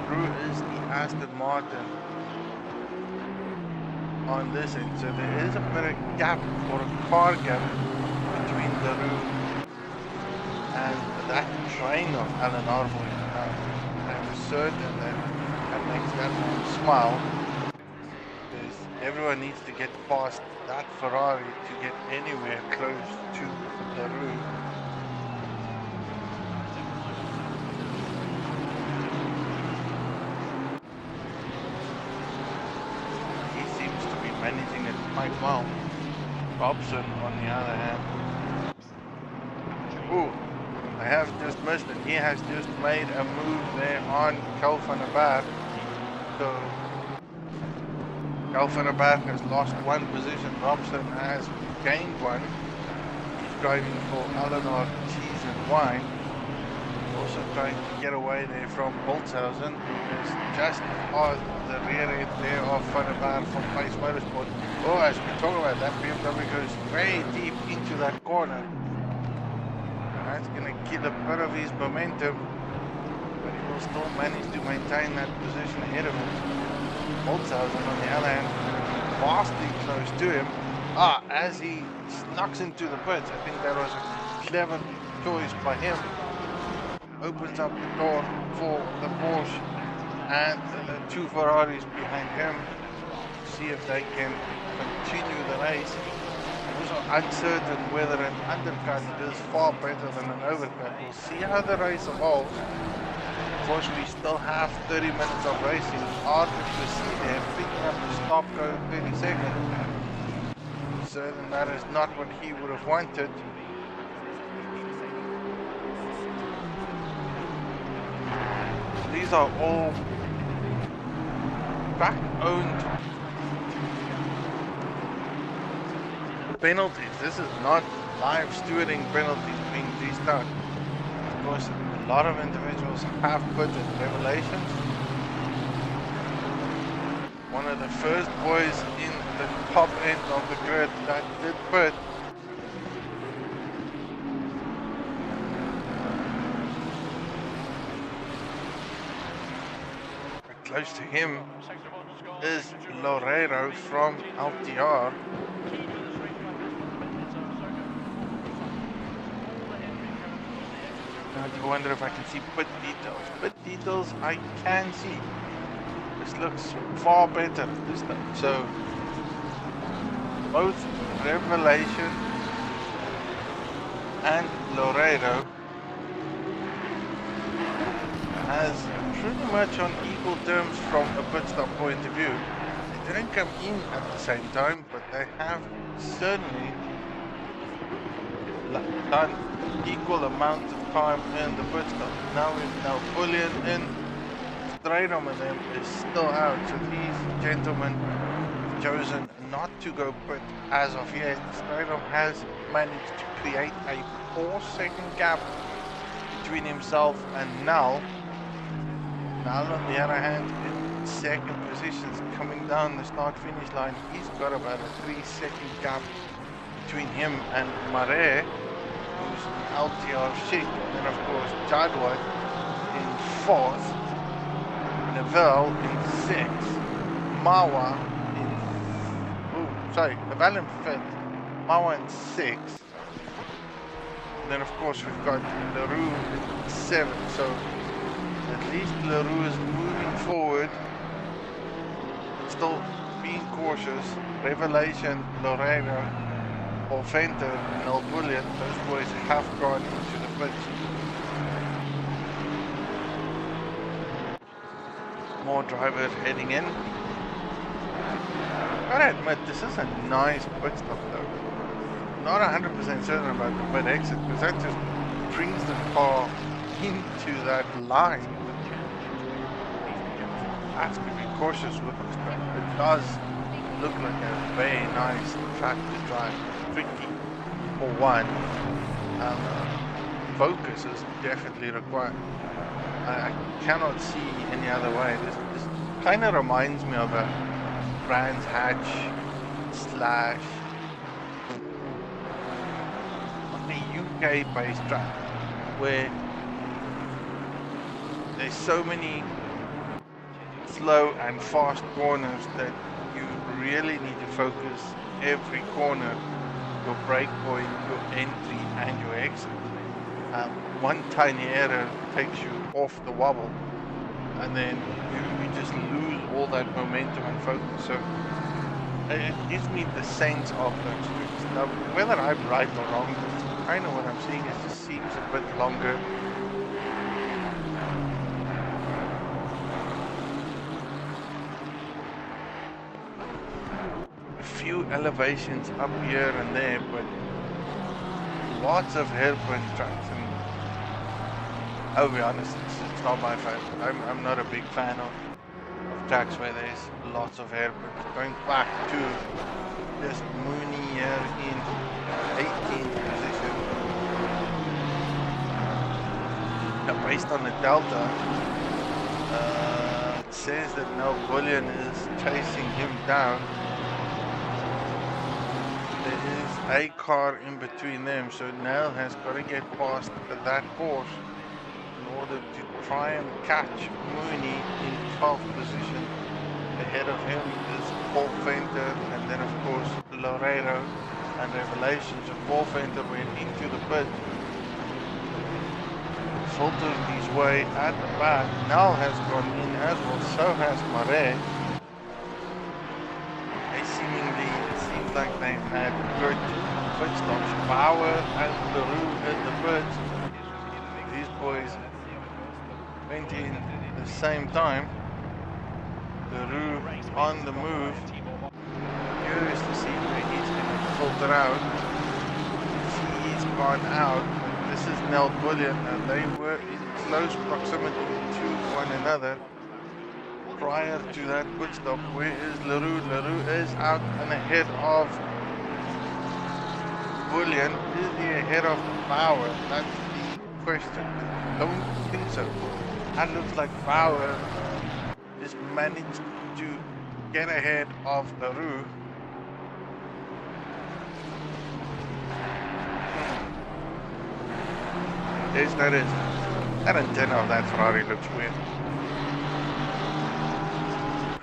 Roux is the Aston Martin on this end, so there is a bit of gap or a car gap between the Roux and that train of LNR boys. I'm certain that makes that man smile, because everyone needs to get past that Ferrari to get anywhere close to the Roux. Managing it quite well. Robson, on the other hand, ooh, I have just missed it. He has just made a move there on Kel van der Berg. So Kel van der Berg has lost one position. Robson has gained one. He's driving for LNR Cheese and Wine. Also trying to get away there from Holtzhausen, who is just on the rear end there of Van der Berg from Pace Motorsport. Oh, as we talk about that, BMW goes very deep into that corner. And that's going to kill a bit of his momentum, but he will still manage to maintain that position ahead of him. Holtzhausen, on the other hand, vastly close to him. As he snucks into the pits, I think that was a clever choice by him. Opens up the door for the Porsche and the two Ferraris behind him to see if they can continue the race. Also uncertain whether an undercut is far better than an overcut. We'll see how the race evolves. course, we still have 30 minutes of racing. Hard to proceed there, picking up the stop go 30 seconds. Certain that is not what he would have wanted. These are all track-owned penalties. This is not live stewarding penalties being dished out. Of course, a lot of individuals have put in Revelations. One of the first boys in the top end of the grid that did put. Close to him is Loureiro from LTR. Now I wonder if I can see pit details. Pit details I can see. This looks far better this time. So both Revelation and Loureiro has pretty much on equal terms from a pit stop point of view. They didn't come in at the same time, but they have certainly done equal amounts of time in the pit stop. Now Napoleon in, Stradom and them is still out, so these gentlemen have chosen not to go pit as of yet. Stradom has managed to create a 4-second gap between himself and Nal. Nal, on the other hand, in second positions, coming down the start-finish line, he's got about a 3-second gap between him and Mare, who's LTR chic, and of course Jadwat in 4th, Neville in 6th, Mawa in, Neville in 5th, Mawa in 6th, and then of course we've got LaRue in 7th, so at least LaRue is moving forward, still being cautious. Revelation, Loureiro, Fenter, and Albulian, those boys have gone into the pits. More drivers heading in. Gotta admit, this is a nice pit stop though. Not 100% certain about the pit exit, because that just brings the car into that line. Have to be cautious with this track. It does look like a very nice track to drive. Tricky for one. Focus is definitely required. I cannot see any other way. This kind of reminds me of a Brands Hatch slash a UK based track where there's so many slow and fast corners that you really need to focus every corner, your brake point, your entry and your exit. One tiny error takes you off the wobble and then you just lose all that momentum and focus. So it gives me the sense of those streets. Now whether I'm right or wrong, I know what I'm seeing, it just seems a bit longer. Few elevations up here and there, but lots of hairpin tracks, and I'll be honest, it's not my favorite. I'm not a big fan of tracks where there's lots of hairpins. Going back to this Mooney here in 18th position. Now based on the Delta, it says that now Bullion is chasing him down. There is a car in between them, so Nell has got to get past that course in order to try and catch Mooney in 12th position. Ahead of him is Paul Fenter, and then of course Loureiro and Revelation. So Paul Fenter went into the pit, filtered his way at the back. Nell has gone in as well, so has Mare. Like they've had good pit stops. Power and LaRue at the pits. These boys went in the same time. Leroux on the move. Curious to see where he's going to filter out. He's gone out. This is Nel Bullion, and they were in close proximity to one another prior to that pit stop. Where is Leroux? Leroux is out and ahead of Bullion. Is he ahead of Bauer? That's the question. I don't think so. That looks like Bauer just managed to get ahead of Leroux. Yes, that is. That antenna of that Ferrari looks weird.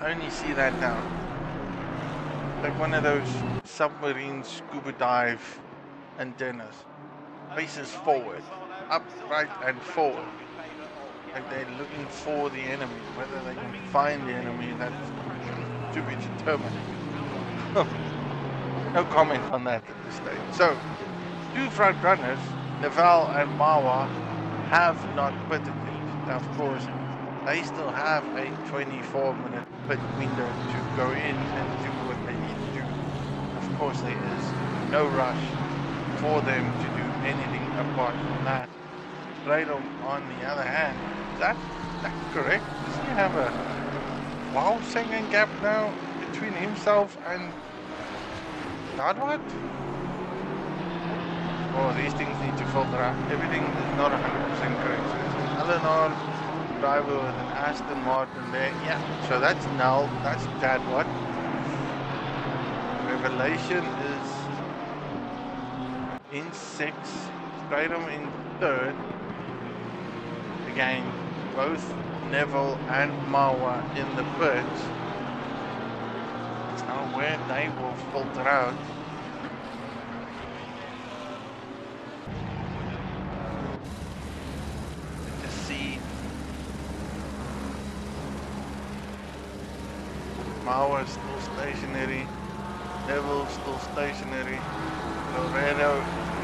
I only see that now. Like one of those submarine scuba dive antennas. Faces forward, up, right, and forward. Like they're looking for the enemy. Whether they can find the enemy, that's to be determined. No comment on that at this stage. So, two front runners, Naval and Mawa, have not pitted yet. Now, of course, they still have a 24-minute pit window to go in and do what they need to do. Of course, there is no rush for them to do anything apart from that. Radom, on the other hand, is that correct? Does he have a 12-second gap now between himself and Godward? Oh, these things need to filter out. Everything is not 100% correct. So there's an LNR driver with an Aston Martin there. Yeah, so that's Null. That's Dadward. Revelation is in 6th. Stratum in 3rd. Again, both Neville and Mawa in the pits. Now where they will filter out. To see Mawa still stationary, Neville still stationary, Loredo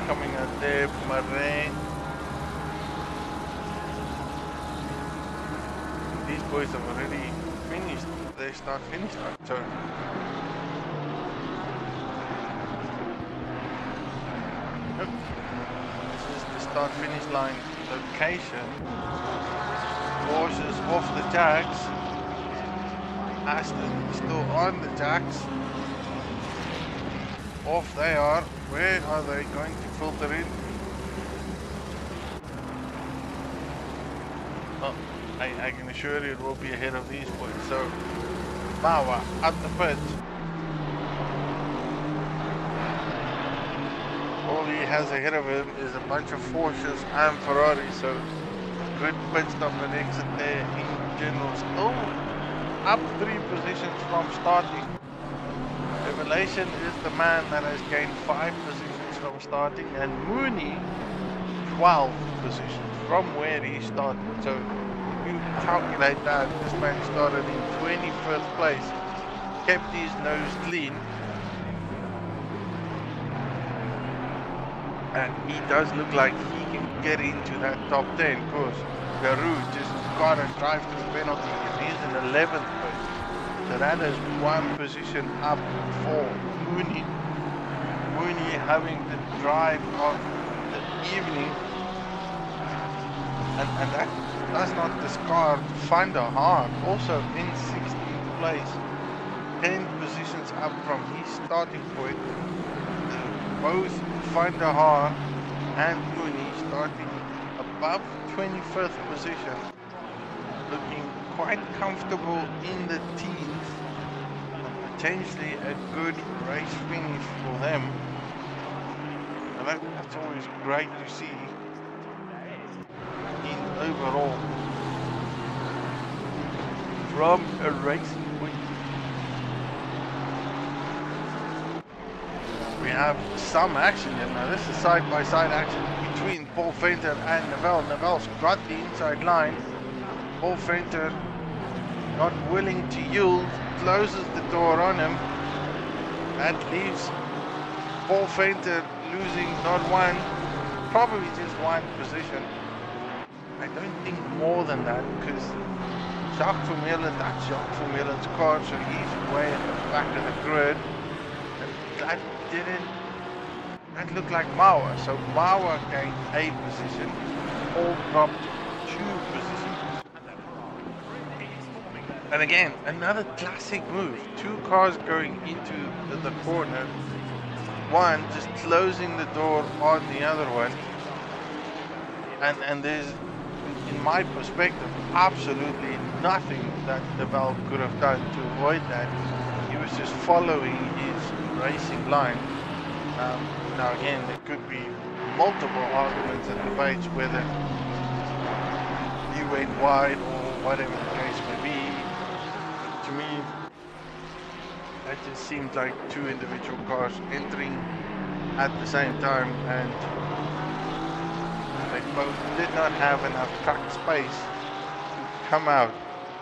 coming out there, Marais. These boys have already finished. They start finish line. So this is the start finish line location. Porsche's off the jacks. Aston still on the jacks. Off they are. Where are they going to filter in? Oh, I can assure you it will be ahead of these boys. So, Bauer at the pit. All he has ahead of him is a bunch of Porsches and Ferraris. So, good pit stop and exit there in general. Still up 3 positions from starting. Revelation is the man that has gained 5 positions from starting, and Mooney 12 positions from where he started. So if you calculate that, this man started in 21st place, kept his nose clean, and he does look like he can get into that top 10. Of course, Leroux just got to drive to the penalty, and he's in 11th place. So that is 1 position up for Mooney. Mooney having the drive of the evening. And that does not discard Van der Haan, also in 16th place. 10 positions up from his starting point. Both Van der Haan and Mooney starting above 21st position. Looking quite comfortable in the teens, and potentially a good race finish for them. And that's always great to see in overall from a racing point. We have some action here now. This is side-by-side action between Paul Venter and Navel. Navel's got the inside line. Paul Venter not willing to yield, closes the door on him. That leaves Paul Venter losing not 1, probably just 1 position. I don't think more than that, because Jacques Vermeulen, that's Jacques Vermeulen's car, so he's way at the back of the grid. And that looked like Mauer. So Mauer gained a position, all dropped 2 positions. And again, another classic move. 2 cars going into the corner. One just closing the door on the other one. And there's, in my perspective, absolutely nothing that the Valve could have done to avoid that. He was just following his racing line. Now again, there could be multiple arguments and debates whether he went wide or whatever the case may be. To me, that just seemed like 2 individual cars entering at the same time, and they both did not have enough track space to come out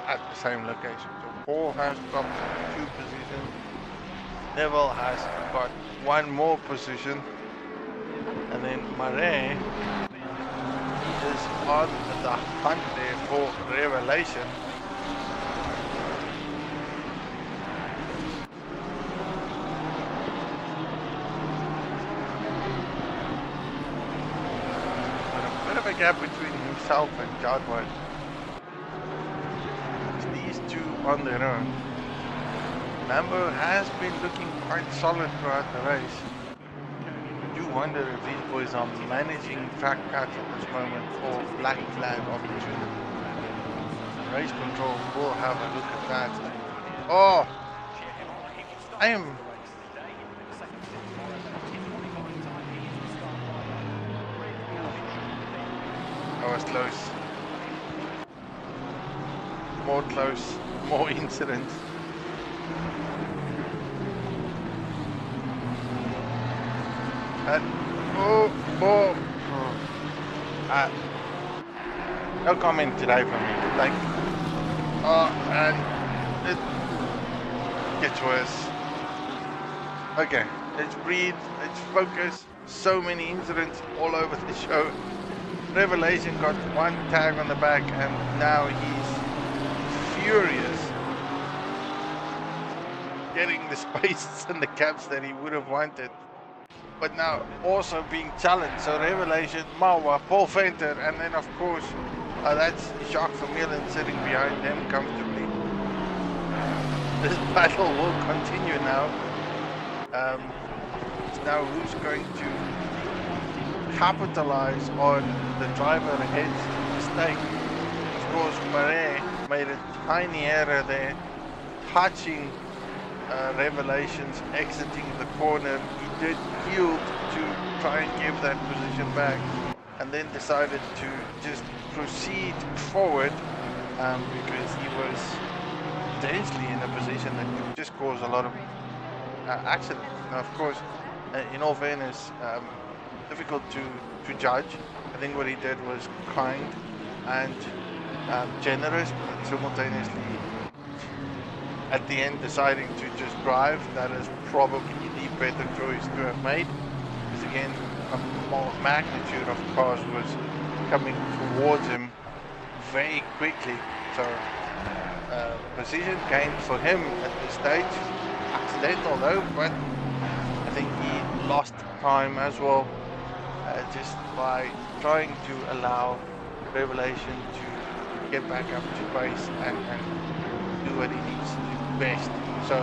at the same location. So Paul has dropped 2 positions. Neville has got 1 more position, and then Marais is on the hunt there for Revelation. A gap between himself and Jadwin. These 2 on their own. Lambo has been looking quite solid throughout the race. I do wonder if these boys are managing track cuts at this moment or black flag opportunity. Race control will have a look at that. Oh! That was close. More close. More incidents. No comment today from me. Like, and it gets worse. Okay, let's breathe. Let's focus. So many incidents all over the show. Revelation got 1 tag on the back, and now he's furious, getting the spaces and the caps that he would have wanted, but now also being challenged. So Revelation, Mauer, Paul Venter, and then of course that's Jacques Vermeulen sitting behind them comfortably. This battle will continue now. Now who's going to capitalize on the driver ahead's mistake? Of course, Marais made a tiny error there, touching Revelations exiting the corner. He did yield to try and give that position back, and then decided to just proceed forward because he was potentially in a position that could just cause a lot of accidents. Now, of course, in all fairness, difficult to judge. I think what he did was kind and generous, but simultaneously at the end deciding to just drive. That is probably the better choice to have made, because again, a more magnitude of cars was coming towards him very quickly. So position gained for him at this stage, accidental though, but I think he lost time as well, just by trying to allow Revelation to get back up to pace and do what he needs to do best. So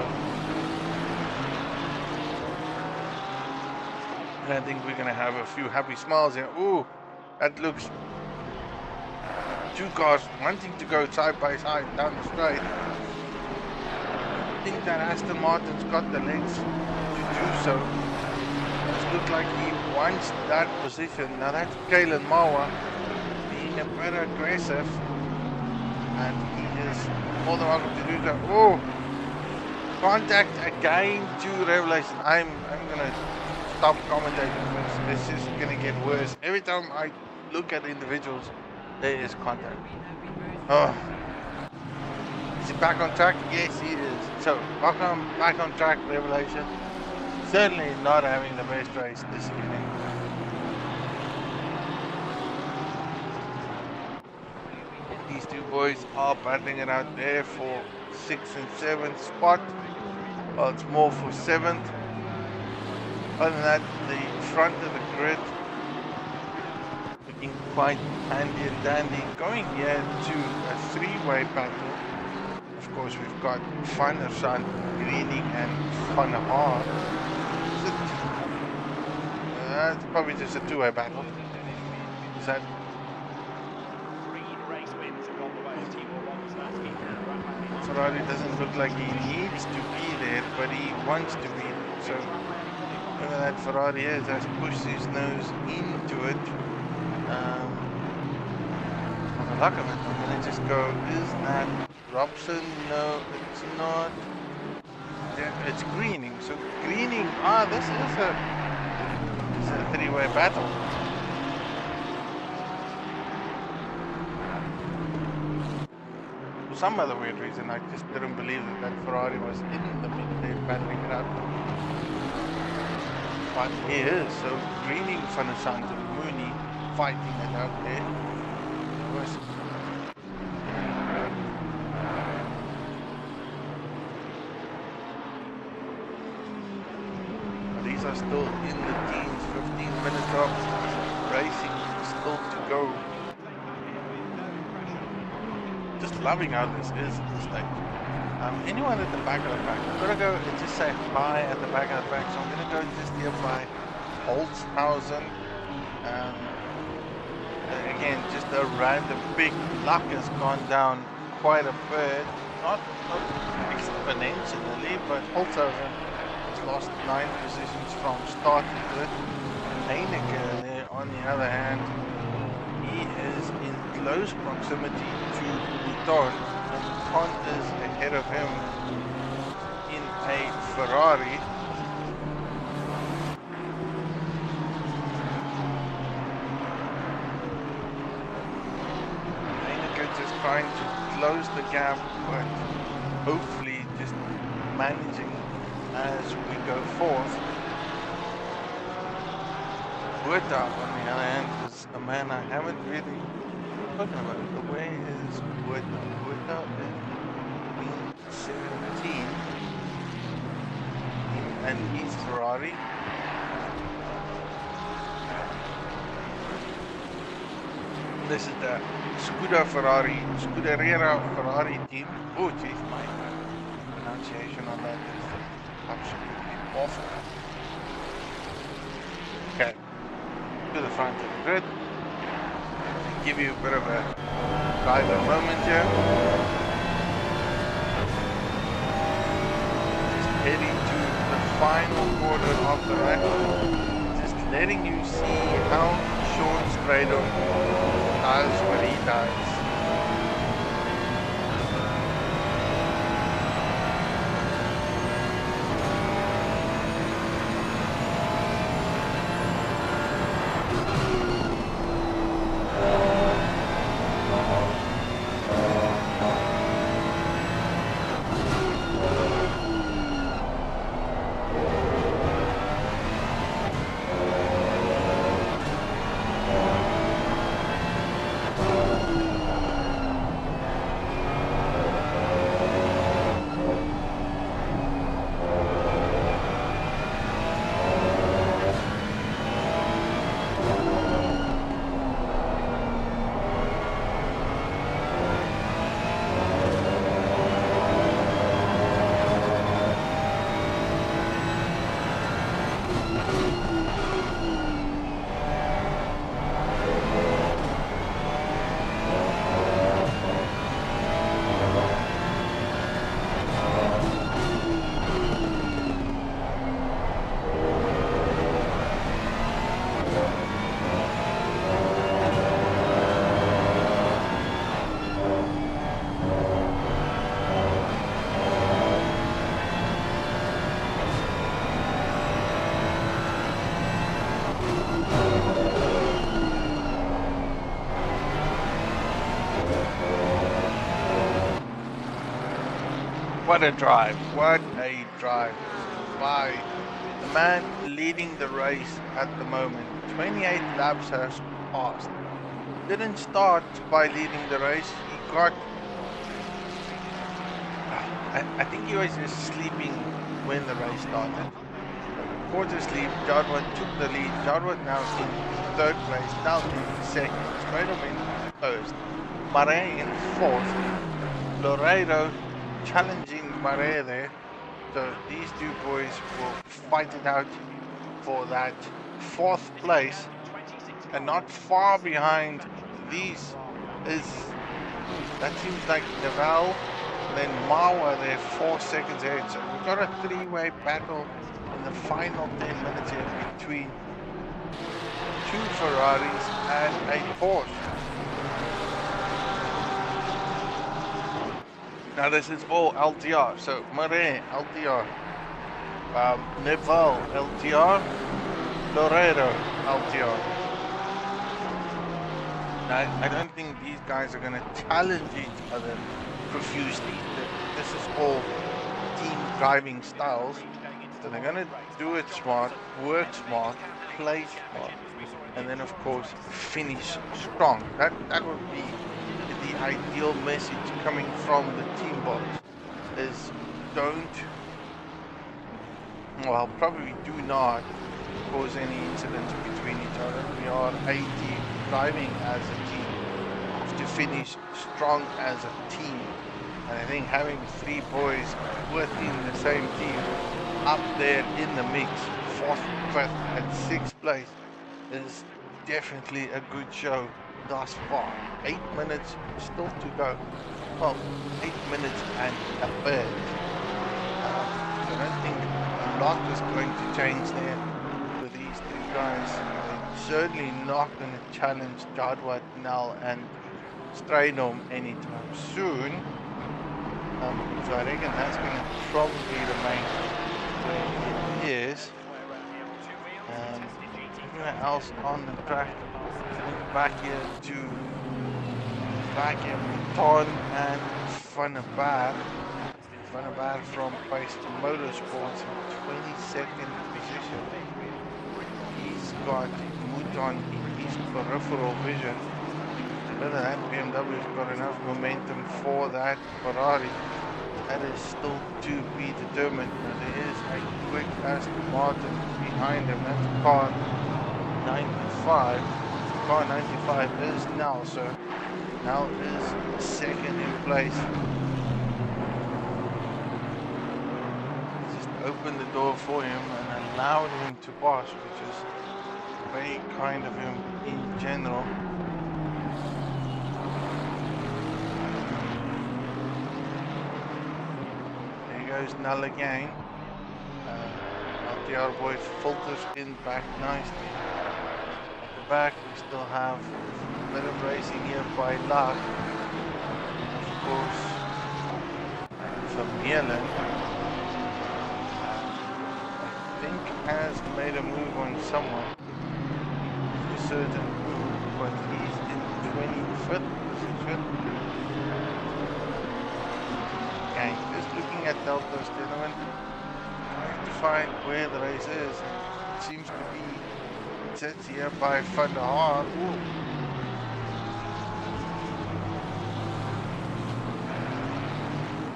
I think we're going to have a few happy smiles here. Ooh, that looks... two cars wanting to go side by side down the straight. I think that Aston Martin's got the legs to do so. It looks like he wants that position. Now that's Kalen Mauer being a bit aggressive, and he is more than welcome to do that. Oh, contact again to Revelation. I'm gonna stop commentating because this is gonna get worse. Every time I look at individuals, there is contact. Oh, is he back on track? Yes, he is. So welcome back on track, Revelation. Certainly not having the best race this evening. boys are battling it out there for 6th and 7th spot. Well, it's more for 7th. Other than that, the front of the grid looking quite handy and dandy. Going here to a three-way battle. Of course, we've got Van der Sand, Greening, and Van der Haar. It's probably just a two-way battle. Is that? Ferrari doesn't look like he needs to be there, but he wants to be there. So whoever that Ferrari is has pushed his nose into it. For the luck of it, I'm gonna just go, is that Robson? No, it's not. Yeah, it's Greening. So Greening, this is a three-way battle. For some other weird reason, I just didn't believe that Ferrari was in the mid there battling it out. But he is, so Greening, Van der Sand, and Mooney fighting it out there. These are still in the teens, 15 minutes of racing still to go. Just loving how this is at this stage. Anyone at the back of the pack, I'm gonna go and just say hi at the back of the pack. So I'm gonna go just here by Holzhausen. Again, just a random big luck has gone down quite a bit. Not exponentially, but Holzhausen has lost 9 positions from start to grid. Heineken there, on the other hand, he is in close proximity to Mouton, and Mouton is ahead of him in a Ferrari. Heineken just trying to close the gap, but hopefully just managing as we go forth. Buerta, on the other hand, is a man I haven't really spoken about. Where is Buerta? Buerta in 17 and he's Ferrari. This is the Scuderia Ferrari team. Oh jeez, my pronunciation on that is absolutely awful. Okay, to the front of the grid. Give you a bit of a driver moment here. Just heading to the final quarter of the race. Just letting you see how Sean Stradon does what he does. What a drive, what a drive by the man leading the race at the moment. 28 laps has passed. Didn't start by leading the race, he got... I think he was just sleeping when the race started. Quarter sleep, Jarwood took the lead. Jarwood now in third place, Dal in second, Stratum in first, Mare in fourth, Laredo challenging Mare there. So these two boys will fight it out for that fourth place, and not far behind these is, that seems like Naval, then Mawa there 4 seconds ahead. So we've got a three-way battle in the final 10 minutes here between two Ferraris and a Porsche. Now this is all LTR, so Marais LTR, Neval LTR, Laredo LTR. Now I don't think these guys are going to challenge each other profusely. This is all team driving styles. So they're going to do it smart, work smart, play smart, and then of course finish strong. That would be the ideal message coming from the team boss, is probably do not cause any incidents between each other. We are a team driving as a team, have to finish strong as a team. And I think having three boys within the same team up there in the mix, 4th, 5th and 6th place, is definitely a good show thus far. 8 minutes still to go. Well, 8 minutes and a bit. I don't think a lot is going to change there with these three guys. They're certainly not going to challenge Jadwat, Nal and Strainum anytime soon. So I reckon that's going to probably remain where it is. Everyone else on the track, back here to Ton and Van der Baar. Van der Baar from Pace Motorsports in 22nd position. He's got Mouton in his peripheral vision. Whether that BMW's got enough momentum for that Ferrari, that is still to be determined. But there is a quick Aston Martin behind him. That's car 95. Car 95 is Nal, so Nal is second in place. Just opened the door for him and allowed him to pass, which is very kind of him in general. Goes Null again. LTR boy filters in back nicely. At the back we still have a bit of racing here by Luck. Of course, Vermeulen, I think, has made a move on someone. For certain, but he's in 25th position. Okay, just looking at Delta's gentlemen, trying to find where the race is. It seems to be set here by Van der Haar.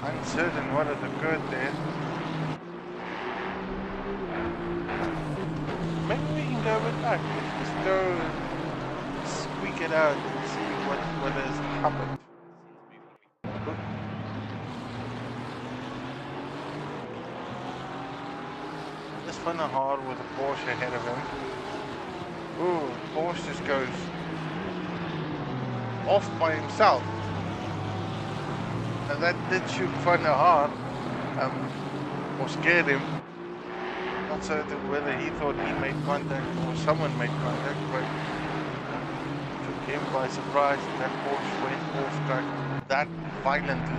Uncertain what has occurred there. Maybe we can go a bit back. Let's go squeak it out and see what has happened. Van der Haar with a Porsche ahead of him. Ooh, Porsche just goes off by himself. And that did shoot Van der Haar, or scared him. Not certain whether he thought he made contact or someone made contact, but took him by surprise. That Porsche went off track that violently.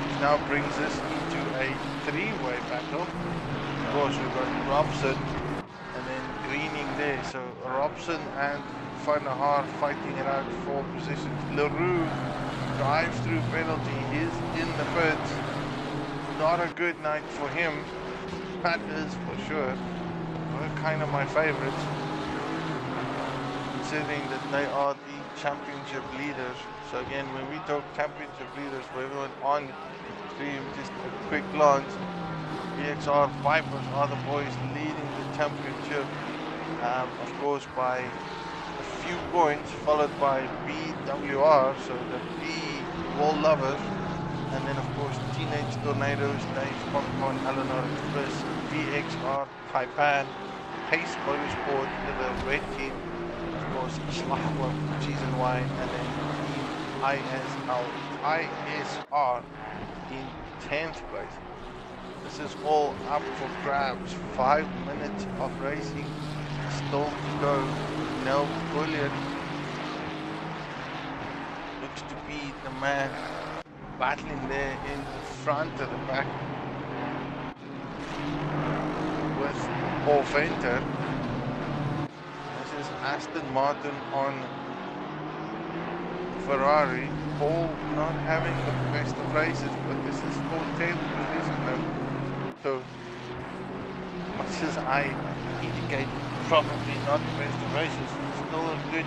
Which now brings us into a three-way battle. Of course, we've got Robson and then Greening there. So Robson and Van der Haar fighting it out for positions. LaRue drive-through penalty is in the pits. Not a good night for him. That is for sure. They're kind of my favorites, considering that they are the championship leaders. So again, when we talk championship leaders, for everyone on stream, just a quick glance. VXR Vipers are the boys leading the championship, of course by a few points, followed by BWR, so the B Wall Lovers, and then of course Teenage Tornadoes, Dave's Popcorn, LNR Express, VXR Taipan, Pace Motorsport, the red team, of course Schlachworth, Cheese and Wine, and then Team ISR in 10th place. This is all up for grabs. 5 minutes of racing still to go. Nel Bullion looks to be the man battling there in the front of the pack with Paul Venter. This is Aston Martin on Ferrari. Paul not having the best of races, but this is for 10th position though. So much as I indicate probably not the best of races, still a good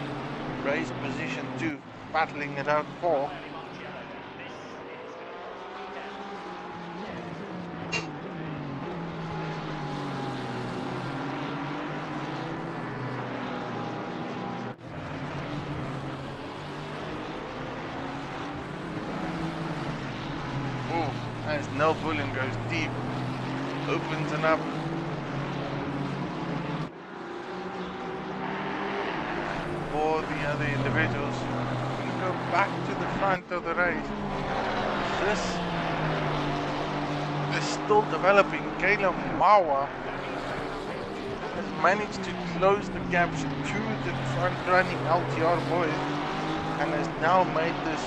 race position too, battling it out for. As Nel Bullion goes deep, opens it up. For the other individuals, we're going to go back to the front of the race. This is still developing. Caleb Mawa has managed to close the gaps to the front running LTR boys and has now made this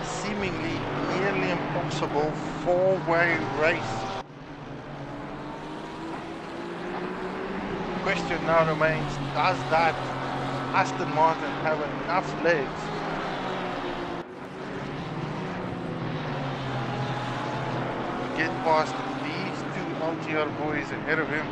seemingly nearly impossible four-way race. Question now remains, does that Aston Martin have enough legs to get past these two LTR boys ahead of him?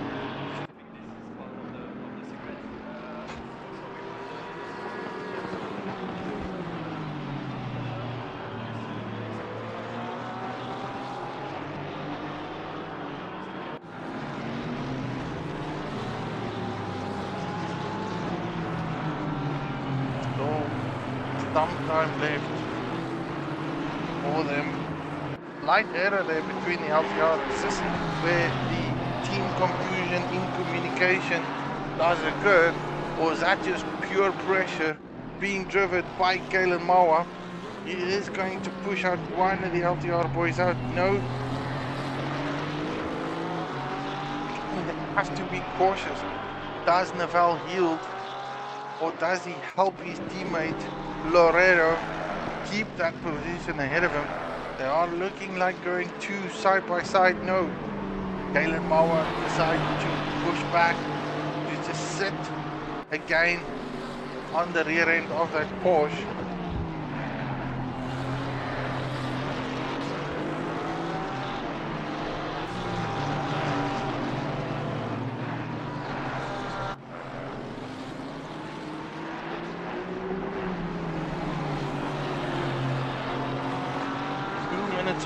Some time left for them. Light error there between the LTR. This is where the team confusion in communication does occur, or is that just pure pressure being driven by Kalen Mawa? He is going to push out one of the LTR boys out. No, he has to be cautious. Does Naval yield, or does he help his teammate Loredo keep that position ahead of him? They are looking like going two side by side. No, Kalen Mawa decided to push back to just sit again on the rear end of that Porsche.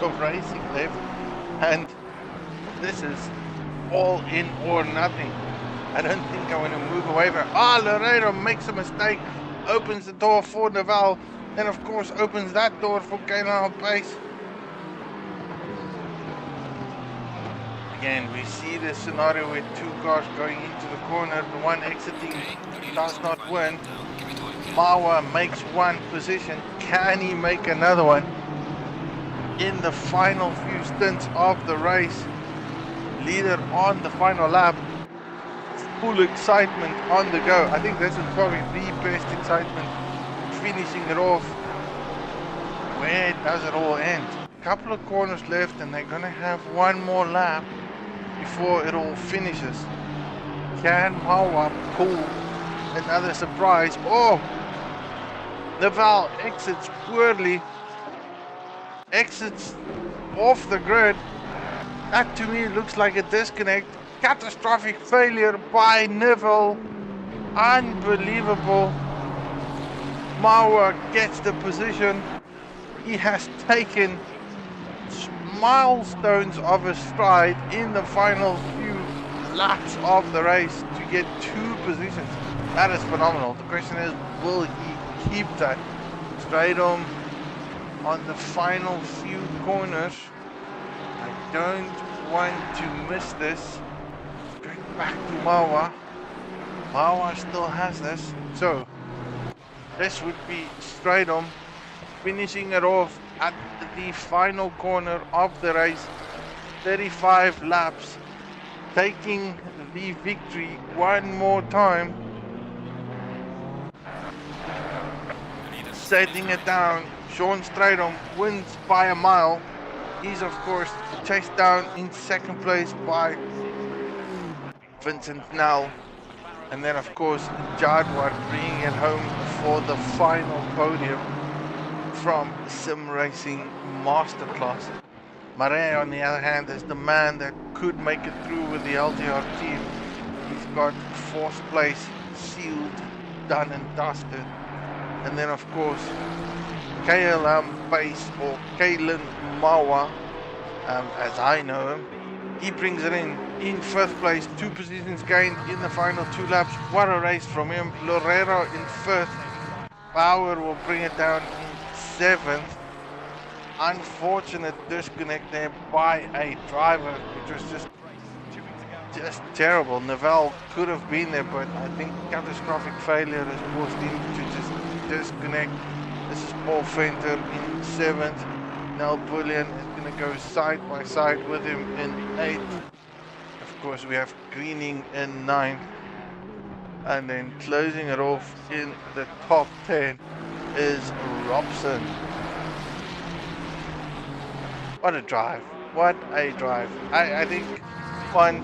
Of racing left, and this is all in or nothing. I don't think I want to move away from it. Loredo makes a mistake, opens the door for Naval, then of course opens that door for Kaylan Pace. Again, we see this scenario with two cars going into the corner, the one exiting does not win. Mawa makes one position. Can he make another one in the final few stints of the race? Leader on the final lap, full excitement on the go. I think this is probably the best excitement, finishing it off. Where does it all end? A couple of corners left and they're gonna have one more lap before it all finishes. Can Mawa pull another surprise? Oh, Naval exits poorly, exits off the grid. That to me looks like a disconnect. Catastrophic failure by Neville. Unbelievable. Mauer gets the position. He has taken milestones of a stride in the final few laps of the race to get 2 positions. That is phenomenal. The question is, will he keep that? Straight on the final few corners. I don't want to miss this. Straight back to Mawa. Mawa still has this. So this would be straight on, finishing it off at the final corner of the race. 35 laps, taking the victory one more time. Setting it down. Sean Stradom wins by a mile. He's of course chased down in second place by Vincent Nell. And then of course Jadwar bringing it home for the final podium from Simracing Masterclass. Mare on the other hand is the man that could make it through with the LTR team. He's got 4th place sealed, done and dusted. And then of course KLM Base, or Kalen Mawa, as I know him, he brings it in 5th place, 2 positions gained in the final 2 laps. What a race from him. Lorero in 5th, Bauer will bring it down in 7th. Unfortunate disconnect there by a driver, which was just terrible. Neville could have been there, but I think catastrophic failure has forced him to just disconnect. This is Paul Fenter in 7th. Nel Bullion is going to go side by side with him in 8th. Of course, we have Greening in 9th. And then closing it off in the top 10 is Robson. What a drive. What a drive. I think one,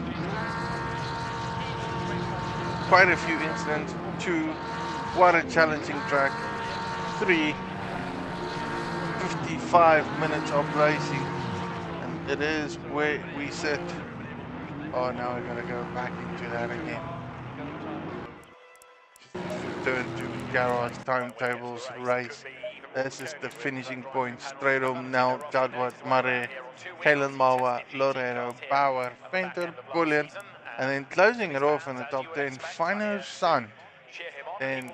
quite a few incidents. 2, what a challenging track. 3, 55 minutes of racing. And it is where we sit. Oh, now we're going to go back into that again. Return to garage timetables race. This is the finishing point. Straight on now, Jadwat, Mare, Kalen Mawa, Lorero, Bauer, Fenter, Bullion, and then closing it off in the top 10, Fino Sun. Then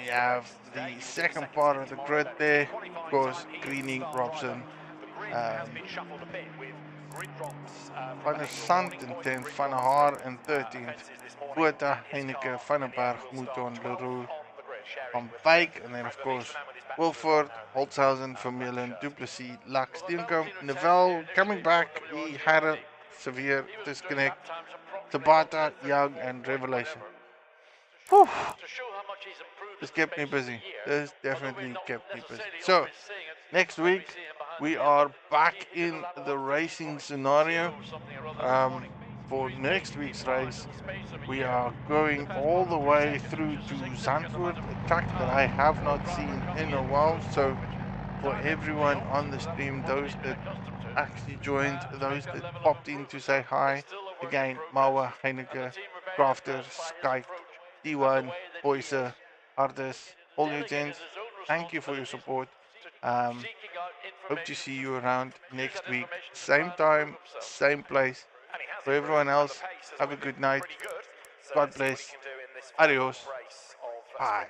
you have the second part of the grid there, of course, Greening, Robson, Van der Sant in 10th, Van der Haar in 13th, Botha, Heineke, Van der Berg, Mouton, Leroux, Van Wyk, and then of course Wilford, Holtzhausen, Vermeulen, Duplessis, Lux, Steenkamp, Neville coming back. He had a severe disconnect. Tabata, Young, and Revelation. Whew. This kept me busy. This definitely kept me busy. So next week we are back in the racing scenario. For next week's race, we are going all the way through to Zandvoort, a track that I have not seen in a while. So for everyone on the stream, those that actually joined, those that popped in to say hi, again, Mawa, Heineke, Crafter, Skype, D1, Boyser, Artis, all you gents, thank you for your support. Hope to see you around next week, same time, same place. For everyone else, have a good night. God bless. Adios. Bye.